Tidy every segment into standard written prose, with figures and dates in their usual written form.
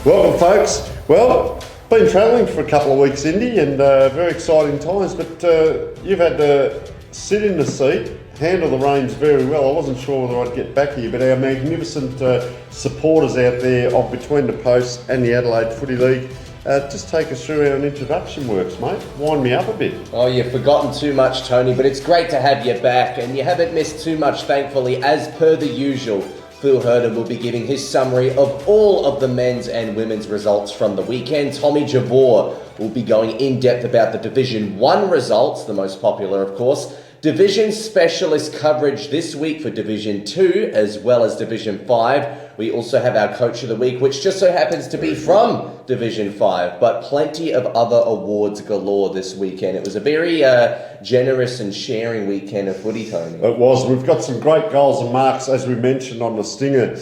Welcome, folks. Well, been travelling for a couple of weeks, Indy, and very exciting times, but you've had to sit in the seat, handle the reins very well. I wasn't sure whether I'd get back here, but our magnificent supporters out there of Between the Posts and the Adelaide Footy League, just take us through how an introduction works, mate. Wind me up a bit. Oh, you've forgotten too much, Tony, but it's great to have you back, and you haven't missed too much, thankfully, as per the usual. Phil Herden will be giving his summary of all of the men's and women's results from the weekend. Tommy Javor will be going in depth about the Division 1 results, the most popular, of course. Division specialist coverage this week for Division 2 as well as Division 5. We also have our Coach of the Week, which just so happens to be from Division 5, but plenty of other awards galore this weekend. It was a very generous and sharing weekend of footy, Tony. It was. We've got some great goals and marks, as we mentioned on the Stinger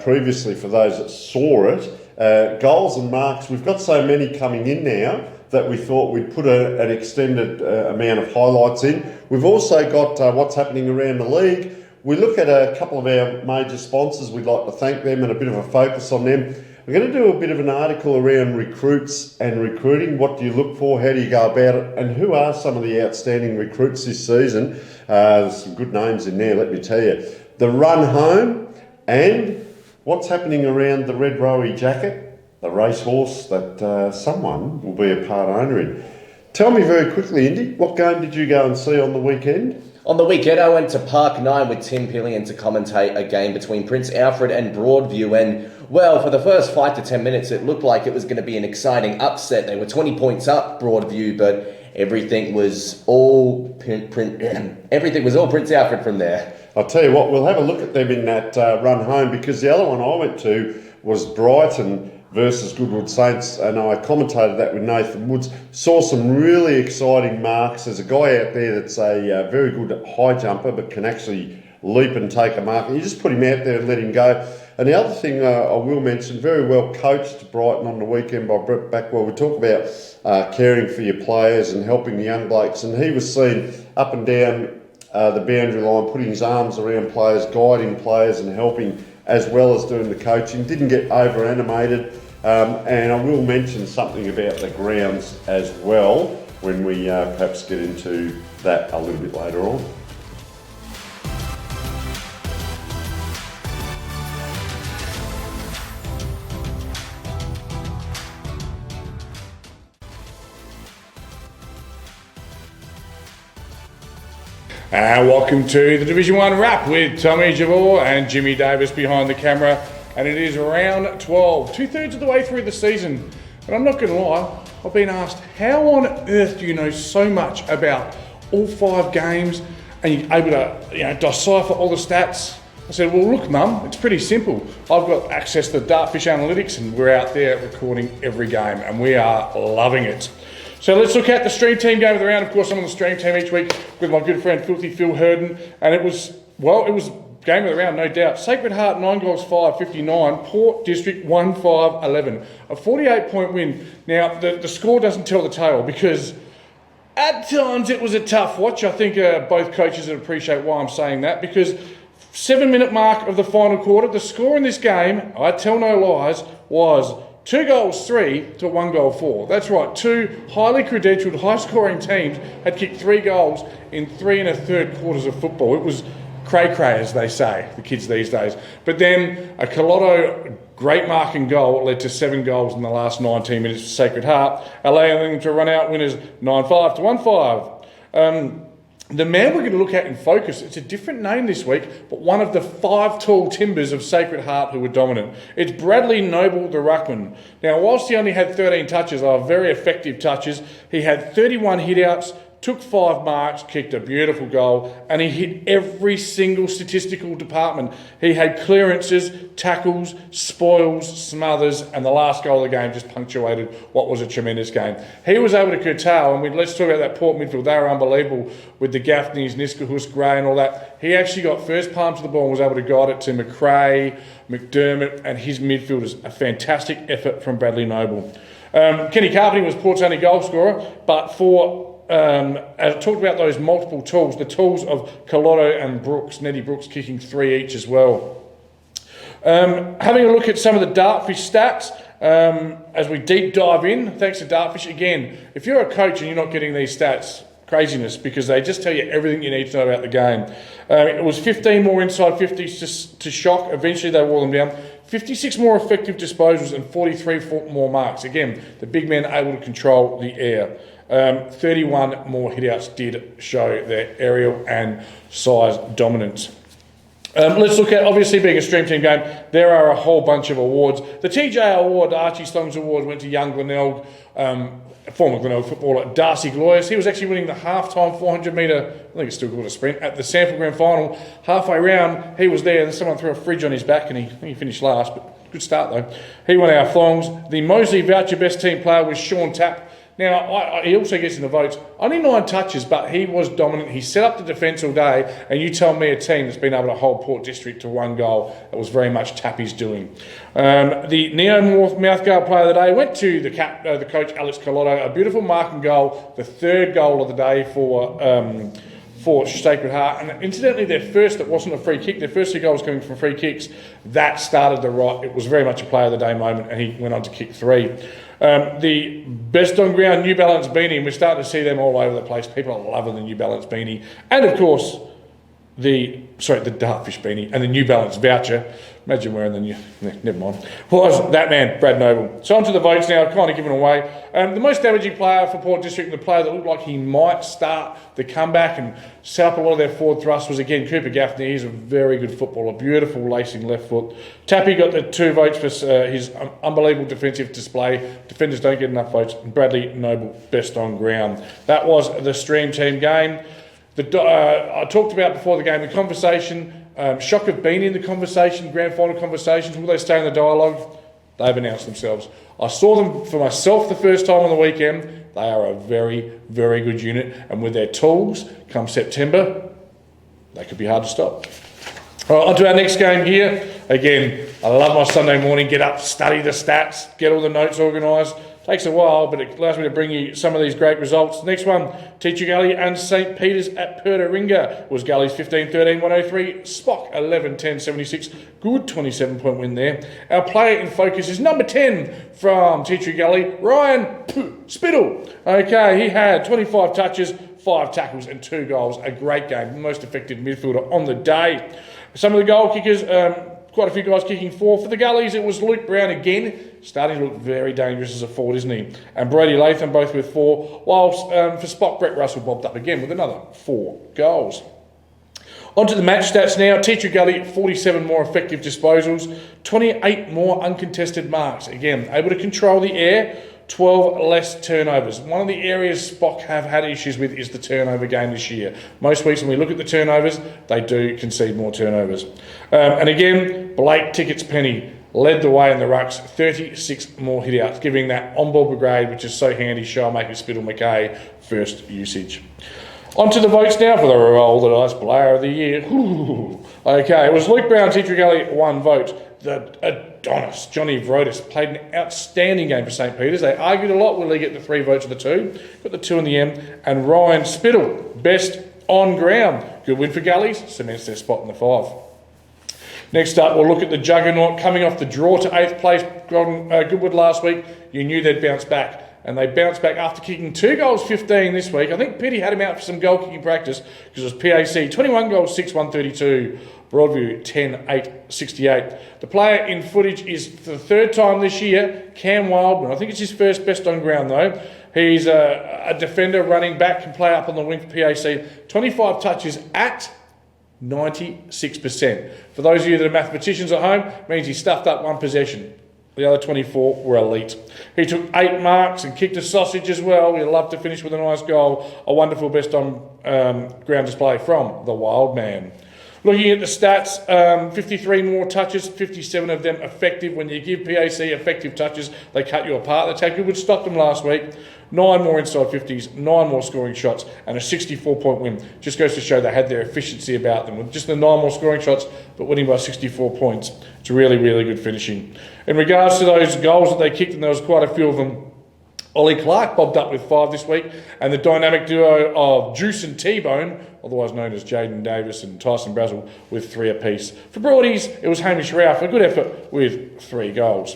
previously for those that saw it. Goals and marks, we've got so many coming in now that we thought we'd put an extended amount of highlights in. We've also got what's happening around the league. We look at a couple of our major sponsors. We'd like to thank them and a bit of a focus on them. We're going to do a bit of an article around recruits and recruiting. What do you look for? How do you go about it? And who are some of the outstanding recruits this season? There's some good names in there, let me tell you. The run home and what's happening around the Red Rowie Jacket, the racehorse that someone will be a part owner in. Tell me very quickly, Indy, what game did you go and see on the weekend? On the weekend, I went to Park 9 with Tim Pillion to commentate a game between Prince Alfred and Broadview. And, well, for the first 5 to 10 minutes, it looked like it was going to be an exciting upset. They were 20 points up, Broadview, but everything was all Prince Alfred from there. I'll tell you what, we'll have a look at them in that run home, because the other one I went to was Brighton versus Goodwood Saints, and I commentated that with Nathan Woods. Saw some really exciting marks. There's a guy out there that's a very good high jumper but can actually leap and take a mark. You just put him out there and let him go. And the other thing I will mention, very well coached Brighton on the weekend by Brett Backwell. We talk about caring for your players and helping the young blokes, and he was seen up and down the boundary line, putting his arms around players, guiding players and helping, as well as doing the coaching. Didn't get over animated. And I will mention something about the grounds as well when we perhaps get into that a little bit later on. Welcome to the Division 1 wrap with Tommy Javor and Jimmy Davis behind the camera. And it is round 12, 2/3 of the way through the season. And I'm not going to lie, I've been asked, how on earth do you know so much about all 5 games and you're able to decipher all the stats? I said, well, look, Mum, it's pretty simple. I've got access to Dartfish Analytics and we're out there recording every game and we are loving it. So let's look at the stream team game of the round. Of course, I'm on the stream team each week with my good friend Filthy Phil Herden. And it was game of the round, no doubt. Sacred Heart, 9 goals, 5, 59. Port District, 1, 5, 11. A 48-point win. Now, the score doesn't tell the tale because at times it was a tough watch. I think both coaches would appreciate why I'm saying that, because 7-minute mark of the final quarter, the score in this game, I tell no lies, was 2 goals, 3 to 1 goal, 4. That's right, 2 highly credentialed, high-scoring teams had kicked 3 goals in 3 1/3 quarters of football. It was cray-cray, as they say, the kids these days. But then a Colotto great marking goal led to 7 goals in the last 19 minutes for Sacred Heart, allowing them to run out winners 9-5 to 1-5. The man we're going to look at in focus, it's a different name this week, but one of the 5 tall timbers of Sacred Heart who were dominant. It's Bradley Noble, the ruckman. Now, whilst he only had 13 touches, very effective touches, he had 31 hit-outs, took 5 marks, kicked a beautiful goal, and he hit every single statistical department. He had clearances, tackles, spoils, smothers, and the last goal of the game just punctuated what was a tremendous game. He was able to curtail, and let's talk about that Port midfield. They were unbelievable with the Gaffneys, Niskahus, Gray and all that. He actually got first palm to the ball and was able to guide it to McRae, McDermott, and his midfielders. A fantastic effort from Bradley Noble. Kenny Carpenter was Port's only goal scorer, but I talked about those multiple tools, the tools of Colotto and Brooks, Nettie Brooks kicking 3 each as well. Having a look at some of the Dartfish stats, As we deep dive in, thanks to Dartfish again. If you're a coach and you're not getting these stats, craziness, because they just tell you everything you need to know about the game. It was 15 more inside 50s to shock. Eventually they wore them down. 56 more effective disposals and 43 more marks. Again, the big men able to control the air. 31 more hitouts did show their aerial and size dominance. Let's look at, obviously being a stream team game, there are a whole bunch of awards. The TJ Award, the Archie Slongs Award, went to young Glenelg, former Glenelg footballer Darcy Gloyers. He was actually winning the half-time 400 metre, I think it's still called a sprint, at the Sanford Grand Final. Halfway round, he was there and someone threw a fridge on his back and he finished last, but good start though. He won our thongs. The Moseley Voucher Best Team Player was Sean Tapp. Now, he also gets in the votes. Only 9 touches, but he was dominant. He set up the defence all day, and you tell me a team that's been able to hold Port District to 1 goal. That was very much Tappy's doing. The Neo North Mouthguard Player of the Day went to the coach, Alex Carlotto. A beautiful marking goal, the 3rd goal of the day for Sacred Heart. And incidentally, their first, that wasn't a free kick, their first 2 goals coming from free kicks, that started the right. It was very much a Player of the Day moment, and he went on to kick 3. The best on ground New Balance beanie, and we're starting to see them all over the place. People are loving the New Balance beanie, and of course the Dartfish beanie and the New Balance voucher. Imagine wearing the new, never mind. Was that man, Brad Noble. So on to the votes now, kind of given away. The most damaging player for Port District, and the player that looked like he might start the comeback and set up a lot of their forward thrust, was again Cooper Gaffney. He's a very good footballer, beautiful lacing left foot. Tappy got the 2 votes for his unbelievable defensive display. Defenders don't get enough votes. And Bradley Noble, best on ground. That was the stream team game. I talked about before the game, the conversation. Shock have been in the conversation, grand final conversations. Will they stay in the dialogue? They've announced themselves. I saw them for myself the first time on the weekend. They are a very, very good unit. And with their tools, come September, they could be hard to stop. All right, on to our next game here. Again, I love my Sunday morning. Get up, study the stats, get all the notes organised. Takes a while, but it allows me to bring you some of these great results. Next one, Teacher Gully and St. Peter's at Pertaringa. Was Gully's 15-13-103, Spock 11-10-76. Good 27-point win there. Our player in focus is number 10 from Teacher Gully, Ryan Spittle. Okay, he had 25 touches, 5 tackles and 2 goals. A great game, the most effective midfielder on the day. Some of the goal kickers, quite a few guys kicking 4. For the Gullies, it was Luke Brown again, starting to look very dangerous as a forward, isn't he? And Brady Latham both with 4, whilst for Spock, Brett Russell bobbed up again with another 4 goals. On to the match stats now. Teacher Gully, 47 more effective disposals, 28 more uncontested marks. Again, able to control the air, 12 less turnovers. One of the areas Spock have had issues with is the turnover game this year. Most weeks when we look at the turnovers, they do concede more turnovers. And again, Blake Tickets Penny led the way in the rucks, 36 more hitouts, giving that on-ball brigade, which is so handy, Showmaker, Spittle, McKay, first usage. On to the votes now for the Roll the Dice Player of the Year. Ooh. Okay, it was Luke Brown, Teacher Gully, 1 vote. The Adonis, Johnny Vrotis, played an outstanding game for St. Peter's. They argued a lot. Will he get the 3 votes of the 2? Got the 2 in the end. And Ryan Spittle, best on ground. Good win for Gullies, cements their spot in the 5. Next up, we'll look at the Juggernaut coming off the draw to 8th place. Goodwood last week. You knew they'd bounce back. And they bounced back after kicking 2 goals 15 this week. I think Petty had him out for some goal kicking practice because it was PAC 21 goals 6 132. Broadview 10-8-68. The player in footage is for the 3rd time this year, Cam Wildman. I think it's his first best on ground though. He's a defender, running back, can play up on the wing for PAC. 25 touches at 96%. For those of you that are mathematicians at home, means he stuffed up 1 possession. The other 24 were elite. He took 8 marks and kicked a sausage as well. He'd love to finish with a nice goal. A wonderful best on ground display from the Wild Man. Looking at the stats, 53 more touches, 57 of them effective. When you give PAC effective touches, they cut you apart. That's how Goodwood stopped them last week. 9 more inside 50s, 9 more scoring shots, and a 64-point win. Just goes to show they had their efficiency about them. With just the 9 more scoring shots, but winning by 64 points. It's really, really good finishing. In regards to those goals that they kicked, and there was quite a few of them, Ollie Clark bobbed up with 5 this week, and the dynamic duo of Juice and T-Bone, otherwise known as Jaden Davis and Tyson Brazel, with 3 apiece. For Broadies, it was Hamish Ralph, a good effort with 3 goals.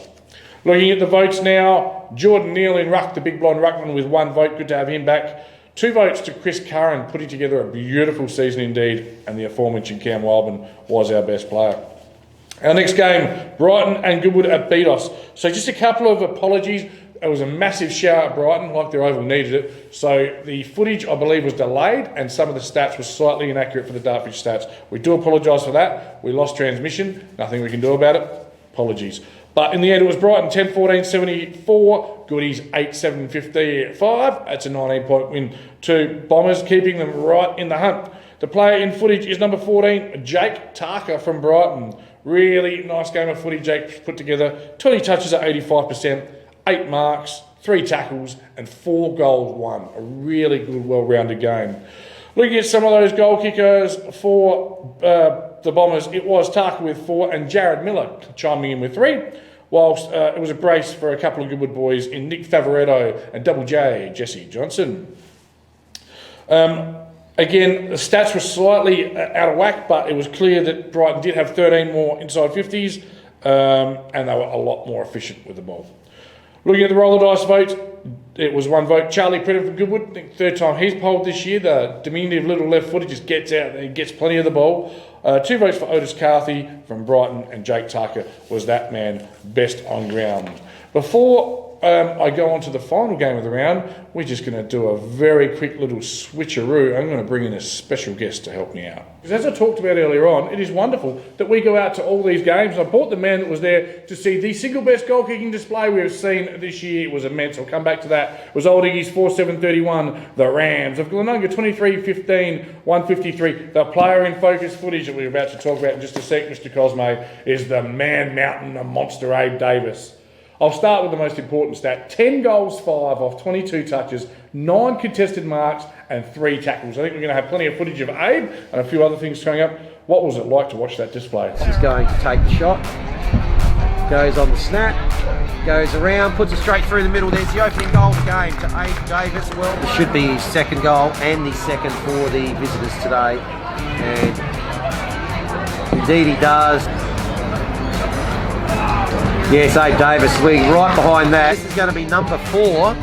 Looking at the votes now, Jordan Neal in ruck, the big blonde ruckman with 1 vote. Good to have him back. 2 votes to Chris Curran, putting together a beautiful season indeed, and the aforementioned Cam Wildman was our best player. Our next game, Brighton and Goodwood at Beatos. So just a couple of apologies. It was a massive shower at Brighton, like their oval needed it. So the footage, I believe, was delayed, and some of the stats were slightly inaccurate for the Dartfish stats. We do apologise for that. We lost transmission. Nothing we can do about it. Apologies. But in the end, it was Brighton 10-14-74, Goodies 8-7-55. That's a 19-point win to Bombers, keeping them right in the hunt. The player in footage is number 14, Jake Tarker from Brighton. Really nice game of footy Jake put together. 20 touches at 85%, 8 marks, 3 tackles, and 4 goals won. A really good, well-rounded game. Looking at some of those goal kickers for the Bombers, it was Tarker with 4 and Jared Miller chiming in with 3, whilst it was a brace for a couple of Goodwood boys in Nick Favoretto and Double J, Jesse Johnson. Again, the stats were slightly out of whack, but it was clear that Brighton did have 13 more inside 50s, and they were a lot more efficient with the ball. Looking at the roller dice votes, it was 1 vote. Charlie Prenton from Goodwood, I think 3rd time he's polled this year. The diminutive little left footer just gets out and he gets plenty of the ball. 2 votes for Otis Carthy from Brighton, and Jake Tucker was that man best on ground. Before I go on to the final game of the round, we're just going to do a very quick little switcheroo. I'm going to bring in a special guest to help me out. Because as I talked about earlier on, it is wonderful that we go out to all these games. I brought the man that was there to see the single best goal kicking display we've seen this year. It was immense. I'll come back to that. It was Old Iggy's 4-7-31, the Rams of Glenunga 23-15, 153. The player in focus footage that we're about to talk about in just a sec, Mr. Cosme, is the man mountain, the monster Abe Davis. I'll start with the most important stat. 10 goals, 5 off 22 touches, 9 contested marks and 3 tackles. I think we're going to have plenty of footage of Abe and a few other things coming up. What was it like to watch that display? He's going to take the shot, goes on the snap, goes around, puts it straight through the middle. There's the opening goal of the game to Abe Davis. Well, it should be his 2nd goal and the 2nd for the visitors today. And indeed he does. Yes, Abe Davis leading right behind that. This is going to be number 4.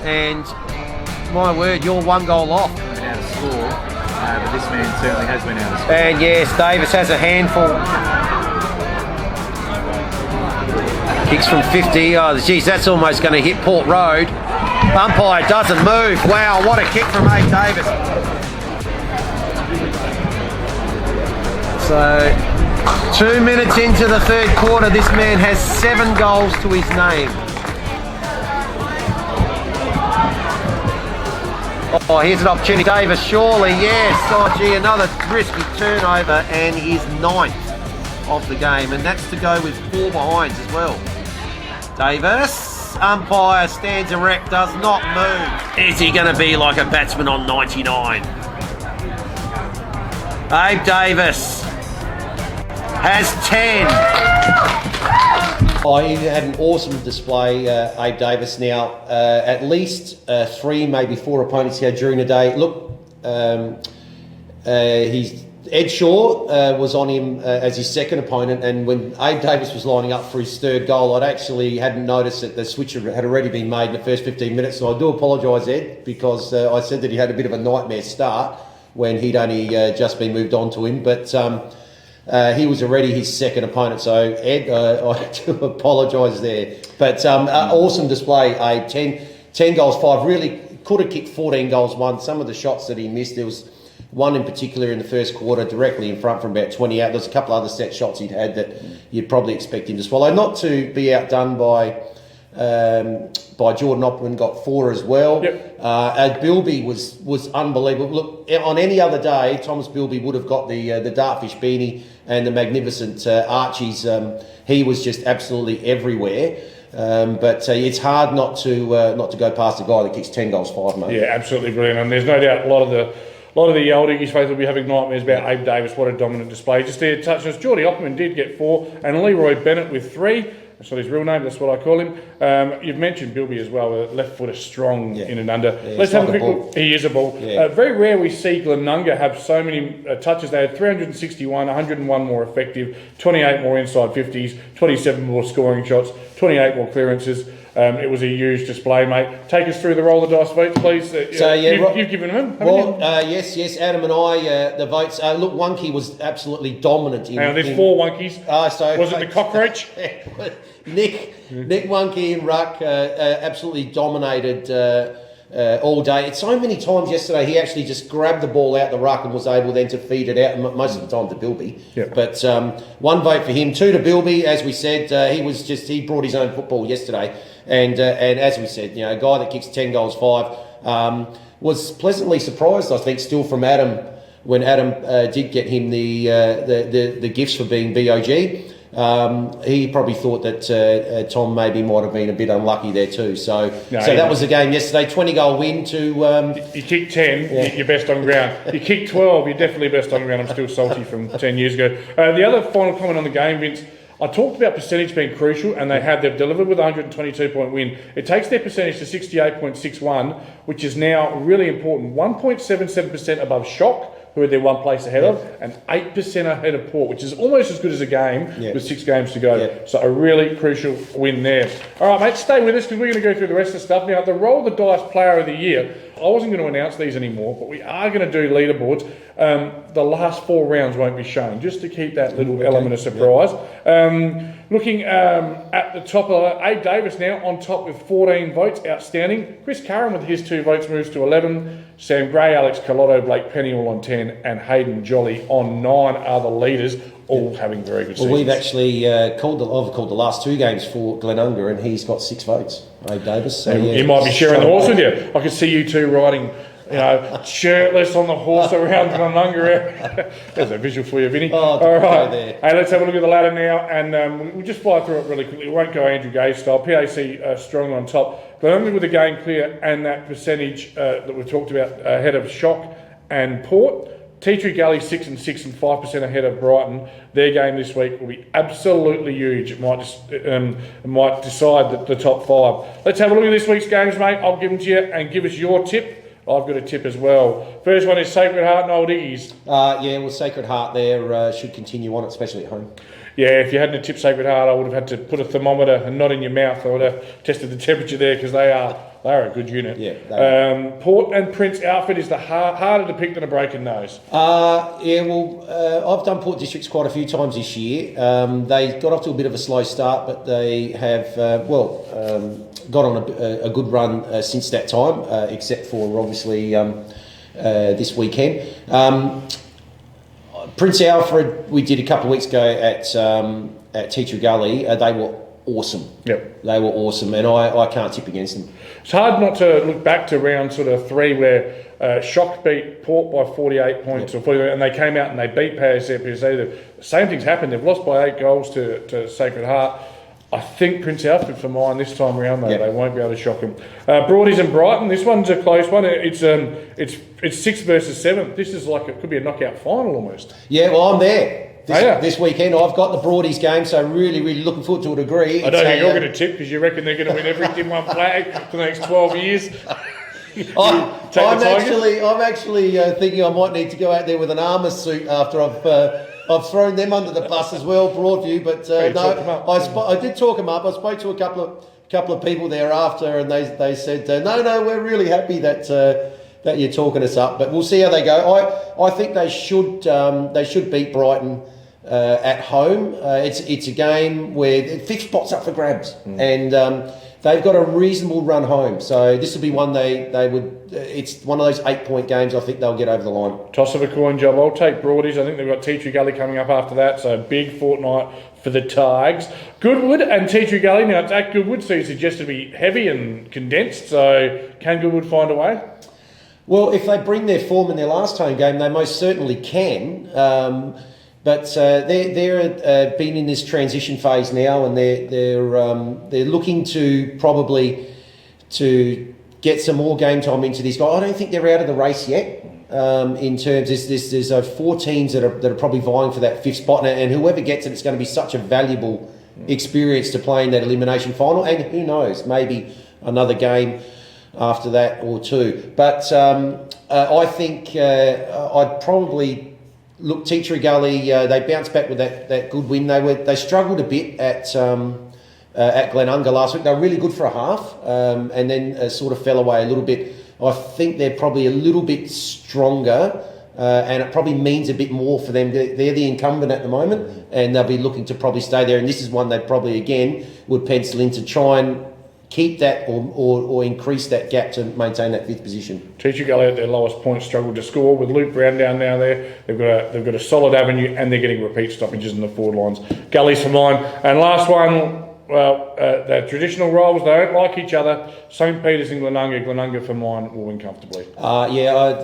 And my word, you're 1 goal off. Out of score, but this man certainly has been out of score. And yes, Davis has a handful. Kicks from 50. Oh, geez, that's almost going to hit Port Road. Umpire doesn't move. Wow, what a kick from Abe Davis. So, 2 minutes into the 3rd quarter, this man has 7 goals to his name. Oh, here's an opportunity. Davis, surely, yes. Oh, gee, another risky turnover, and his 9th of the game. And that's to go with 4 behinds as well. Davis, umpire stands erect, does not move. Is he going to be like a batsman on 99? Abe Davis has 10. Oh, he had an awesome display, Abe Davis. Now, at least 3, maybe 4 opponents he had during the day. Look, Ed Shaw was on him as his 2nd opponent, and when Abe Davis was lining up for his 3rd goal, I'd actually hadn't noticed that the switch had already been made in the first 15 minutes. So I do apologise, Ed, because I said that he had a bit of a nightmare start when he'd only just been moved on to him. But he was already his 2nd opponent, so Ed, I do apologise there. But awesome display, Abe. 10 goals, 5. Really could have kicked 14 goals, 1. Some of the shots that he missed, there was one in particular in the 1st quarter, directly in front from about 20 out. There's a couple other set shots he'd had that you'd probably expect him to swallow. Not to be outdone by Jordan Opperman, got 4 as well. Yep. Bilby was unbelievable. Look, on any other day, Thomas Bilby would have got the Dartfish beanie and the magnificent Archies. He was just absolutely everywhere. But it's hard not to go past a guy that kicks 10 goals, 5, mate. Yeah, absolutely brilliant. And there's no doubt a lot of the old Iggy's fans will be having nightmares about Abe Davis. What a dominant display. Just there to touch us, Geordie Opperman did get 4, and Leroy Bennett with 3. That's not his real name. That's what I call him. You've mentioned Bilby as well. Left footer strong in and under. Let's have a quick look. He is a ball. Yeah. Very rare we see Glenunga have so many touches. They had 361, 101 more effective, 28 more inside 50s, 27 more scoring shots, 28 more clearances. It was a huge display, mate. Take us through the roll of the dice votes, please. You've given them, haven't you? Yes. Adam and I, the votes. Look, Wonky was absolutely dominant. There's 4 Wonkies. Was it the cockroach? Nick Wonky and Ruck absolutely dominated all day. So many times yesterday, he actually just grabbed the ball out the ruck and was able then to feed it out, most of the time to Bilby. Yep. But 1 vote for him, 2 to Bilby. As we said, he brought his own football yesterday. And as we said, a guy that kicks 10 goals, 5, was pleasantly surprised, I think, still from Adam, when Adam did get him the gifts for being BOG. He probably thought that Tom maybe might have been a bit unlucky there too. So that was the game yesterday. 20-goal win to... You kick 10, you're best on ground. You kick 12, you're definitely best on ground. I'm still salty from 10 years ago. The other final comment on the game, Vince, I talked about percentage being crucial, and they've delivered with a 122-point win. It takes their percentage to 68.61, which is now really important. 1.77% above Shock, who are their 1 place ahead of, and 8% ahead of Port, which is almost as good as a game with 6 games to go. Yeah. So a really crucial win there. All right, mate, stay with us because we're going to go through the rest of the stuff. Now, the Roll the Dice Player of the Year, I wasn't going to announce these anymore, but we are going to do leaderboards. The last 4 rounds won't be shown, just to keep that little element of surprise. Looking at the top of Abe Davis now on top with 14 votes, outstanding. Chris Curran with his 2 votes moves to 11. Sam Gray, Alex Colotto, Blake Penny all on 10, and Hayden Jolly on 9 are the leaders, all having very good seasons. Well, we've actually I've called the last 2 games for Glenunga, and he's got 6 votes. Abe Davis. So, he might be sharing the horse with you. I could see you two riding, shirtless on the horse around Glenunga. There's a visual for you, Vinny. All right. There. Hey, let's have a look at the ladder now, and we'll just fly through it really quickly. We won't go Andrew Gage style. PAC strong on top. Glenunga with the game clear and that percentage that we've talked about ahead of Shock and Port. Tea Tree Gully 6 and 6 and 5% ahead of Brighton. Their game this week will be absolutely huge. It might decide the top 5. Let's have a look at this week's games, mate. I'll give them to you and give us your tip. I've got a tip as well. First one is Sacred Heart and Old Iggy's. Sacred Heart there should continue on, especially at home. Yeah, if you hadn't have tipped Sacred Heart, I would have had to put a thermometer and not in your mouth. I would have tested the temperature there because they are a good unit. Yeah. Port and Prince Alfred is the harder to pick than a broken nose. I've done Port Districts quite a few times this year. They got off to a bit of a slow start, but they have got on a good run since that time, except for obviously this weekend. Prince Alfred, we did a couple of weeks ago at Tea Tree Gully. They were awesome. Yep. They were awesome, and I can't tip against them. It's hard not to look back to round sort of 3 where Shock beat Port by 48 points, or 48, and they came out and they beat PSC. The same thing's happened. They've lost by 8 goals to Sacred Heart. I think Prince Alfred for mine this time around, though. Yep. They won't be able to shock them. Broadies and Brighton. This one's a close one. It's 6th versus 7th. This is like it could be a knockout final almost. Yeah, well, I'm there. This weekend, I've got the Broadies game, so really, really looking forward to a degree. I don't think you're going to tip because you reckon they're going to win every one flag for the next 12 years. I'm actually thinking I might need to go out there with an armour suit after I've thrown them under the bus as well, Broadview. But I did talk them up. I spoke to a couple of people there after, and they said, no, we're really happy that you're talking us up. But we'll see how they go. I think they should beat Brighton at home. It's a game where 5th spot's up for grabs, and they've got a reasonable run home. So this will be one they would. It's one of those 8-point games. I think they'll get over the line. Toss of a coin job. I'll take Broadies. I think they've got Tea Tree Gully coming up after that. So big fortnight for the Tigers. Goodwood and Tea Tree Gully. Now it's at Goodwood, so you suggest to be heavy and condensed. So can Goodwood find a way? Well, if they bring their form in their last home game, they most certainly can. But they're been in this transition phase now, and they're looking to probably to get some more game time into this guy. I don't think they're out of the race yet. In terms, there's 4 teams that are probably vying for that 5th spot, and whoever gets it, it's going to be such a valuable experience to play in that elimination final, and who knows, maybe another game after that or two. But I think I'd probably look Teachery Gully. They bounced back with that good win. They struggled a bit at Glenunga last week. They were really good for a half, and then sort of fell away a little bit. I think they're probably a little bit stronger, and it probably means a bit more for them. They're the incumbent at the moment, and they'll be looking to probably stay there. And this is one they probably again would pencil in to try and keep that or increase that gap to maintain that fifth position. Teacher Gully at their lowest point struggled to score with Luke Brown down now there. They've got a solid avenue, and they're getting repeat stoppages in the forward lines. Gully's for mine. And last one, well, the traditional roles, they don't like each other. St. Peter's and Glenunga. Glenunga for mine will win comfortably.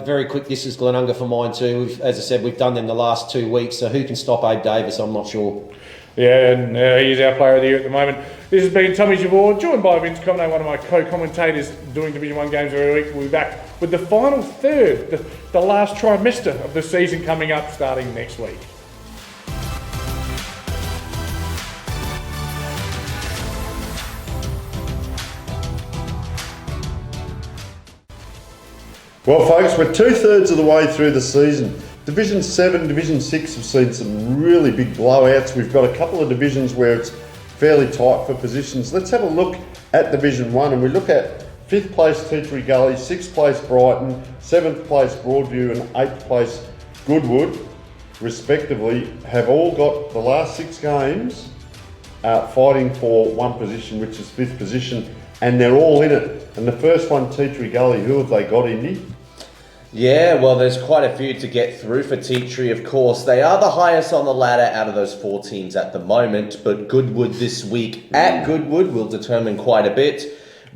Very quick, this is Glenunga for mine too. As I said, we've done them the last 2 weeks, so who can stop Abe Davis, I'm not sure. Yeah, and he's our player of the year at the moment. This has been Tommy Javor, joined by Vince Comino, one of my co-commentators doing Division 1 games every week. We'll be back with the final third, the last trimester of the season coming up starting next week. Well, folks, we're 2/3 of the way through the season. Division 7, Division 6 have seen some really big blowouts. We've got a couple of divisions where it's fairly tight for positions. Let's have a look at Division 1, and we look at 5th place Teachery Gully, 6th place Brighton, 7th place Broadview and 8th place Goodwood, respectively, have all got the last 6 games fighting for one position, which is 5th position, and they're all in it. And the first one, Teachery Gully, who have they got, Indy? Yeah, well, there's quite a few to get through for Teachery, of course. They are the highest on the ladder out of those 4 teams at the moment, but Goodwood this week at Goodwood will determine quite a bit.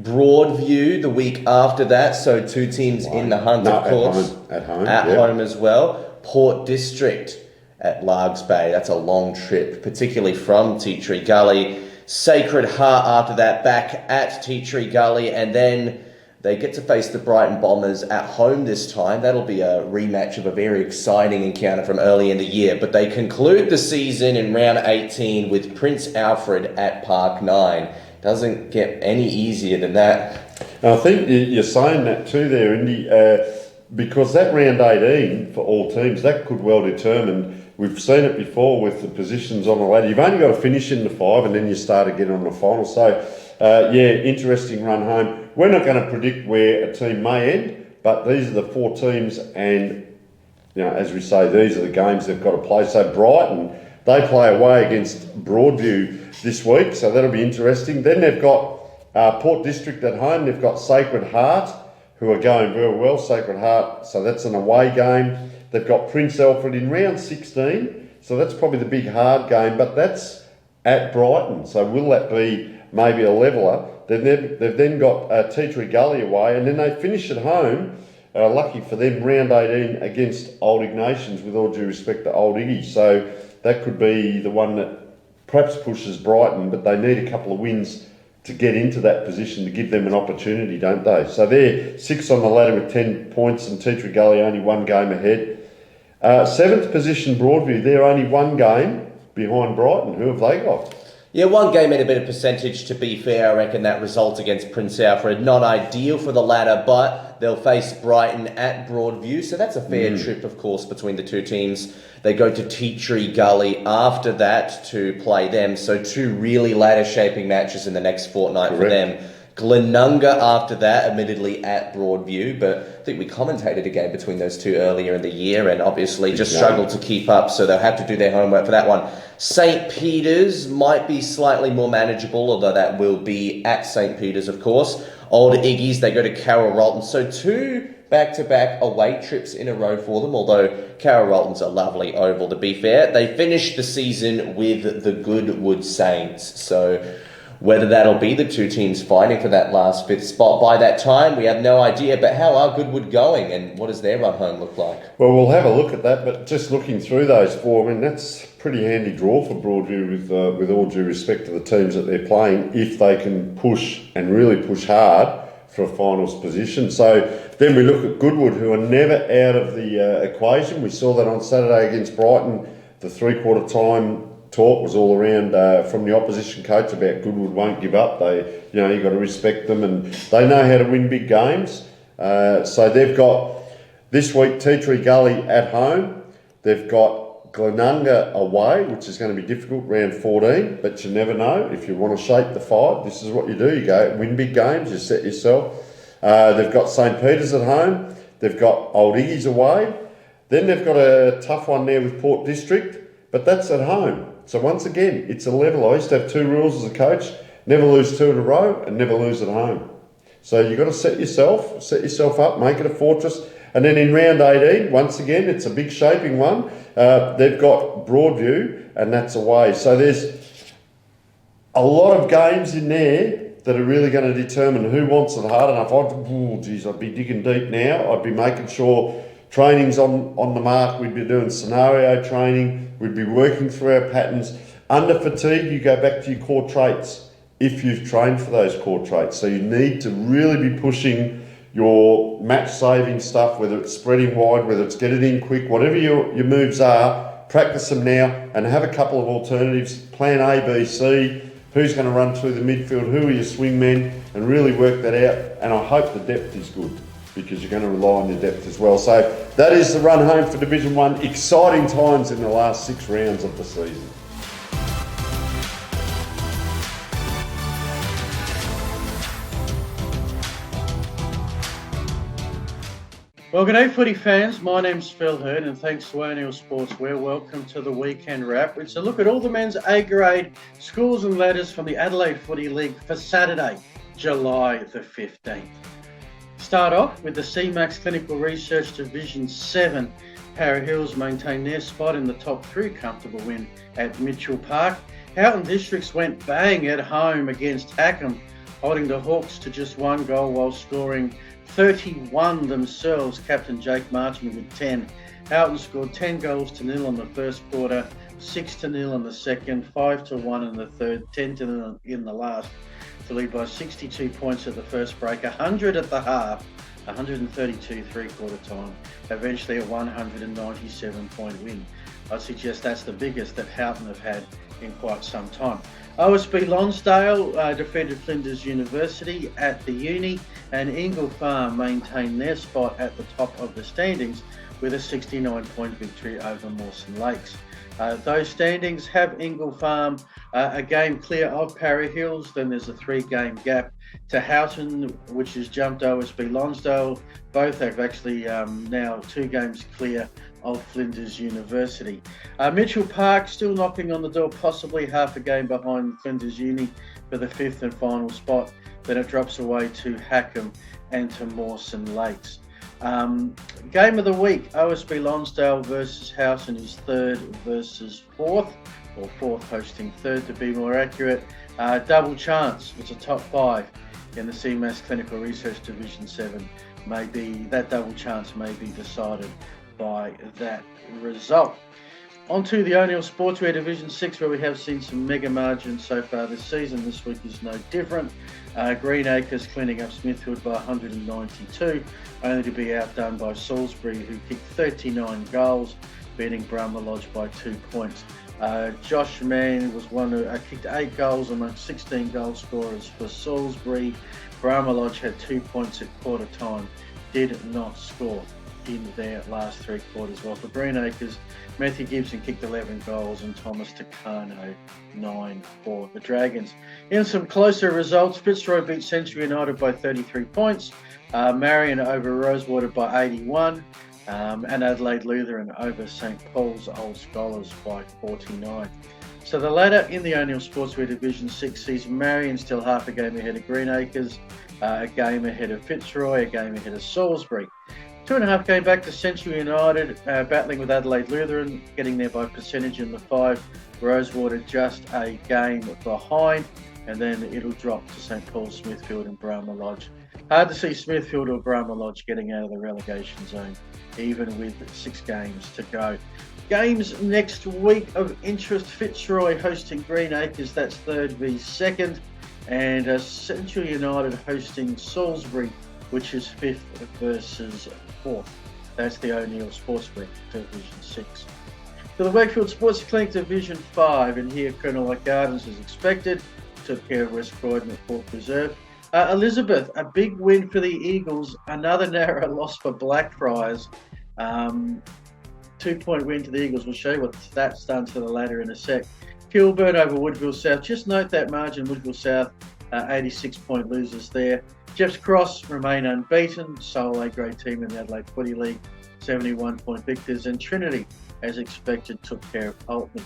Broadview the week after that, so 2 teams in the hunt, of course. At home as well. Port District at Largs Bay. That's a long trip, particularly from Teachery Gully. Sacred Heart after that, back at Teachery Gully, and then they get to face the Brighton Bombers at home this time. That'll be a rematch of a very exciting encounter from early in the year. But they conclude the season in round 18 with Prince Alfred at Park 9. Doesn't get any easier than that. I think you're saying that too there, Indy, because that round 18 for all teams, that could well determine. We've seen it before with the positions on the ladder. You've only got to finish in the 5 and then you start again on the final. So, interesting run home. We're not going to predict where a team may end, but these are the 4 teams, and as we say, these are the games they've got to play. So Brighton, they play away against Broadview this week, so that'll be interesting. Then they've got Port District at home. They've got Sacred Heart, who are going very well. Sacred Heart, so that's an away game. They've got Prince Alfred in round 16, so that's probably the big hard game, but that's at Brighton. So will that be maybe a leveller? They've then got Teachery Gully away, and then they finish at home, lucky for them, round 18 against Old Ignatians, with all due respect to Old Iggy. So that could be the one that perhaps pushes Brighton, but they need a couple of wins to get into that position to give them an opportunity, don't they? So they're 6 on the ladder with 10 points, and Teachery Gully only 1 game ahead. 7th position Broadview, they're only 1 game behind Brighton. Who have they got? Yeah, 1 game at a bit of percentage, to be fair. I reckon that result against Prince Alfred, not ideal for the ladder, but they'll face Brighton at Broadview, so that's a fair trip, of course, between the 2 teams. They go to Teachery Gully after that to play them, so 2 really ladder-shaping matches in the next fortnight for them. Glenunga after that, admittedly at Broadview, but I think we commentated a game between those 2 earlier in the year and obviously just struggled to keep up, so they'll have to do their homework for that one. St. Peter's might be slightly more manageable, although that will be at St. Peter's, of course. Old Iggy's, they go to Carroll-Rolton, so 2 back-to-back away trips in a row for them, although Carroll-Rolton's a lovely oval, to be fair. They finished the season with the Goodwood Saints, so whether that'll be the 2 teams fighting for that last 5th spot by that time, we have no idea. But how are Goodwood going, and what does their run home look like? Well, we'll have a look at that, but just looking through those 4, I mean, that's a pretty handy draw for Broadview with all due respect to the teams that they're playing, if they can push and really push hard for a finals position. So then we look at Goodwood, who are never out of the equation. We saw that on Saturday against Brighton, the 3/4 time talk was all around from the opposition coach about Goodwood won't give up. You've got to respect them, and they know how to win big games. So they've got this week Tea Tree Gully at home. They've got Glenunga away, which is going to be difficult, round 14, but you never know. If you want to shape the fight, this is what you do. You go win big games, you set yourself. They've got St. Peter's at home. They've got Old Iggy's away. Then they've got a tough one there with Port District, but that's at home. So once again, it's a level. I used to have 2 rules as a coach: never lose 2 in a row and never lose at home. So you've got to set yourself up, make it a fortress. And then in round 18, once again, it's a big shaping one. They've got Broadview, and that's away. So there's a lot of games in there that are really going to determine who wants it hard enough. I'd be digging deep now. I'd be making sure training's on the mark. We'd be doing scenario training. We'd be working through our patterns. Under fatigue, you go back to your core traits if you've trained for those core traits. So you need to really be pushing your match-saving stuff, whether it's spreading wide, whether it's get it in quick, whatever your moves are, practice them now and have a couple of alternatives, plan A, B, C, who's going to run through the midfield, who are your swingmen, and really work that out. And I hope the depth is good, because you're going to rely on your depth as well. So that is the run home for Division 1. Exciting times in the last 6 rounds of the season. Well, good day, footy fans. My name's Phil Hearn, and thanks to O'Neill Sportswear, welcome to the Weekend Wrap. It's a look at all the men's A-grade scores and ladders from the Adelaide Footy League for Saturday, July the 15th. Start off with the C-Max Clinical Research Division 7. Para Hills maintain their spot in the top 3, comfortable win at Mitchell Park. Houghton Districts went bang at home against Hackham, holding the Hawks to just 1 goal while scoring 31 themselves. Captain Jake Marchman with 10. Houghton scored 10-0 in the first quarter, 6-0 in the second, 5-1 in the third, 10-0 in the last, to lead by 62 points at the first break, 100 at the half, 132 three-quarter time, eventually a 197-point win. I suggest that's the biggest that Houghton have had in quite some time. OSB Lonsdale defended Flinders University at the Uni, and Ingle Farm maintained their spot at the top of the standings with a 69-point victory over Mawson Lakes. Those standings have Ingle Farm a game clear of Para Hills. Then there's a 3-game gap to Houghton, which has jumped OSB Lonsdale. Both have actually now 2 games clear of Flinders University. Mitchell Park still knocking on the door, possibly half a game behind Flinders Uni for the 5th and final spot. Then it drops away to Hackham and to Mawson Lakes. Game of the week, OSB Lonsdale versus Houghton is 3rd versus 4th, or 4th hosting 3rd to be more accurate. Double chance, it's a top 5 in the CMAS Clinical Research Division 7. That double chance may be decided by that result. On to the O'Neill Sportswear Division 6, where we have seen some mega margins so far this season. This week is no different. Green Acres cleaning up Smithfield by 192, only to be outdone by Salisbury, who kicked 39 goals, beating Brahma Lodge by 2 points. Josh Mann was one who kicked 8 goals among 16 goal scorers for Salisbury. Brahma Lodge had 2 points at quarter time, did not score in their last 3 quarters. Well, for Green Acres, Matthew Gibson kicked 11 goals and Thomas Takano 9 for the Dragons. In some closer results, Fitzroy beat Century United by 33 points, Marion over Rosewater by 81, and Adelaide Lutheran over St Paul's Old Scholars by 49. So the ladder in the O'Neill Sportswear Division 6 sees Marion still half a game ahead of Green Acres, a game ahead of Fitzroy, a game ahead of Salisbury. 2.5 game back to Century United, battling with Adelaide Lutheran, getting there by percentage in the 5. Rosewater just a game behind, and then it'll drop to St Paul's, Smithfield and Brahma Lodge. Hard to see Smithfield or Brahma Lodge getting out of the relegation zone, even with 6 games to go. Games next week of interest: Fitzroy hosting Green Acres, that's 3rd v 2nd, and Century United hosting Salisbury, which is 5th versus 4th. That's the O'Neill Sportswear Division 6. To the Wakefield Sports Clinic Division 5, and here Colonel Gardens as expected. Took care of West Croydon at Port Reserve. Elizabeth, a big win for the Eagles. Another narrow loss for Blackfriars. 2-point win to the Eagles. We'll show you what that's done to the ladder in a sec. Kilburn over Woodville South. Just note that margin. Woodville South, 86-point losers there. Jeffs Cross remain unbeaten. Sole A-grade team in the Adelaide Footy League, 71-point victors. And Trinity, as expected, took care of Pulteney.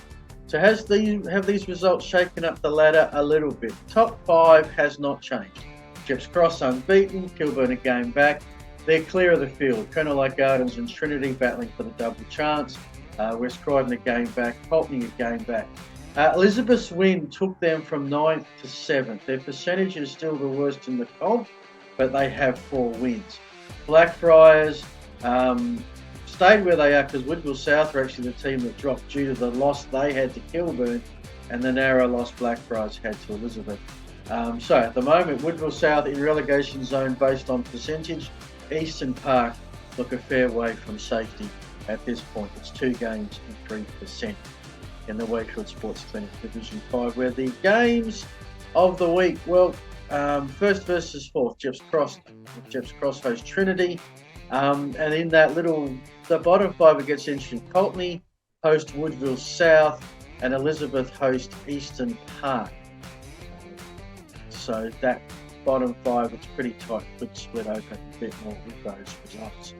So have these results shaken up the ladder a little bit? Top 5 has not changed. Jeffs Cross unbeaten. Kilburn a game back. They're clear of the field. Colonel Gardens and Trinity battling for the double chance. West Croydon a game back. Pulteney a game back. Elizabeth's win took them from 9th to 7th. Their percentage is still the worst in the comp, but they have 4 wins. Blackfriars stayed where they are because Woodville South are actually the team that dropped due to the loss they had to Kilburn and the narrow loss Blackfriars had to Elizabeth. So at the moment, Woodville South in relegation zone based on percentage. Eastern Park look a fair way from safety at this point. It's 2 games and 3% in the Wakefield Sports Clinic Division 5, where the games of the week, well, first versus fourth, Jeffs Cross host Trinity. And in that the bottom 5, it gets interesting. Pulteney host Woodville South and Elizabeth host Eastern Park. So that bottom 5, it's pretty tight. Could split open a bit more with those results.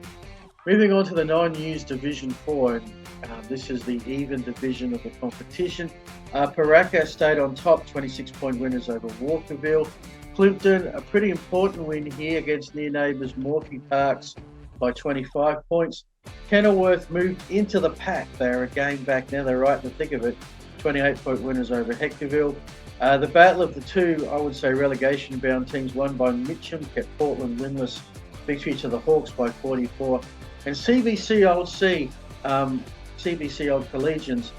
Moving on to the 9U's Division 4, and this is the even division of the competition. Paraka stayed on top, 26-point winners over Walkerville. Plimpton, a pretty important win here against near neighbours Morphy Parks by 25 points. Kenilworth moved into the pack. They're a game back now. They're right in the thick of it. 28-point winners over Hectorville. The battle of the 2, I would say, relegation-bound teams won by Mitcham, kept Portland winless. Victory to the Hawks by 44. And CBC Old C, CBC Old Collegians,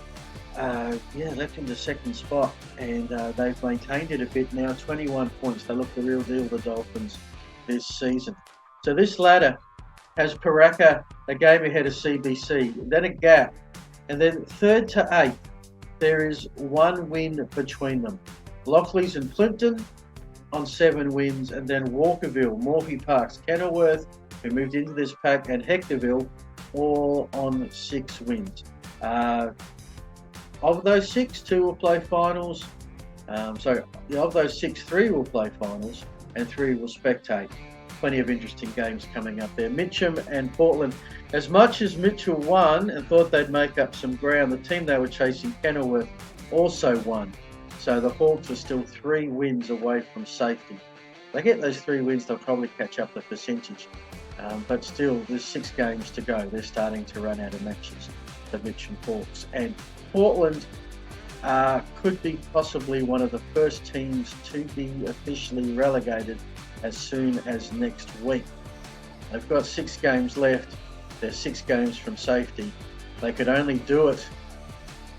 left in the second spot, and they've maintained it a bit now. 21 points. They look the real deal, the Dolphins, this season. So this ladder has Paraka a game ahead of CBC, then a gap, and then 3rd to 8th, there is 1 win between them. Lockleys and Plimpton on 7 wins, and then Walkerville, Morphy Parks, Kenilworth, who moved into this pack, and Hectorville, all on 6 wins. Of those 6, 2 will play finals. Of those 6, 3 will play finals, and 3 will spectate. Plenty of interesting games coming up there. Mitcham and Portland. As much as Mitchell won and thought they'd make up some ground, the team they were chasing, Kenilworth, also won. So the Hawks are still 3 wins away from safety. If they get those 3 wins, they'll probably catch up the percentage. But still, there's 6 games to go. They're starting to run out of matches, the Mitcham Hawks. And Portland could be possibly one of the first teams to be officially relegated as soon as next week. They've got 6 games left. They're 6 games from safety. They could only do it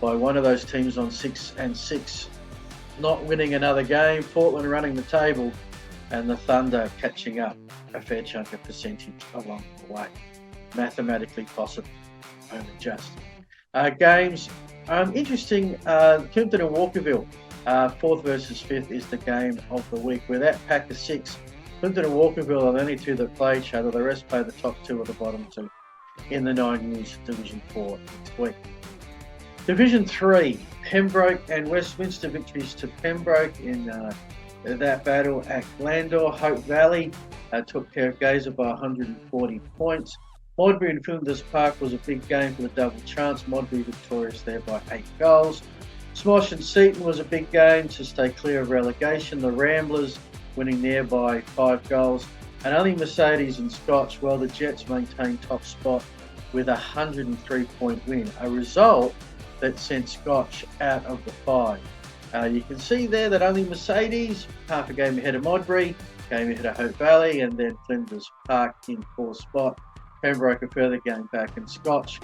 by one of those teams on 6-6 not winning another game, Portland running the table, and the Thunder catching up a fair chunk of percentage along the way. Mathematically possible, only just. Games, interesting, Plimpton and Walkerville, 4th versus 5th is the game of the week. Where that pack of 6, Plimpton and Walkerville are the only 2 that play each other. The rest play the top 2 or the bottom 2 in the 9U's Division 4 next week. Division 3, Pembroke and Westminster, victories to Pembroke in that battle at Glandore. Hope Valley took care of Gazer by 140 points. Modbury and Flinders Park was a big game for the double chance. Modbury victorious there by 8 goals. Smosh and Seaton was a big game to stay clear of relegation. The Ramblers winning there by 5 goals. And only Mercedes and Scotch, well, the Jets maintained top spot with a 103-point win. A result that sent Scotch out of the 5. You can see there that only Mercedes, half a game ahead of Modbury, game ahead of Hope Valley, and then Flinders Park in 4th spot. Pembroke a further game back, and Scotch,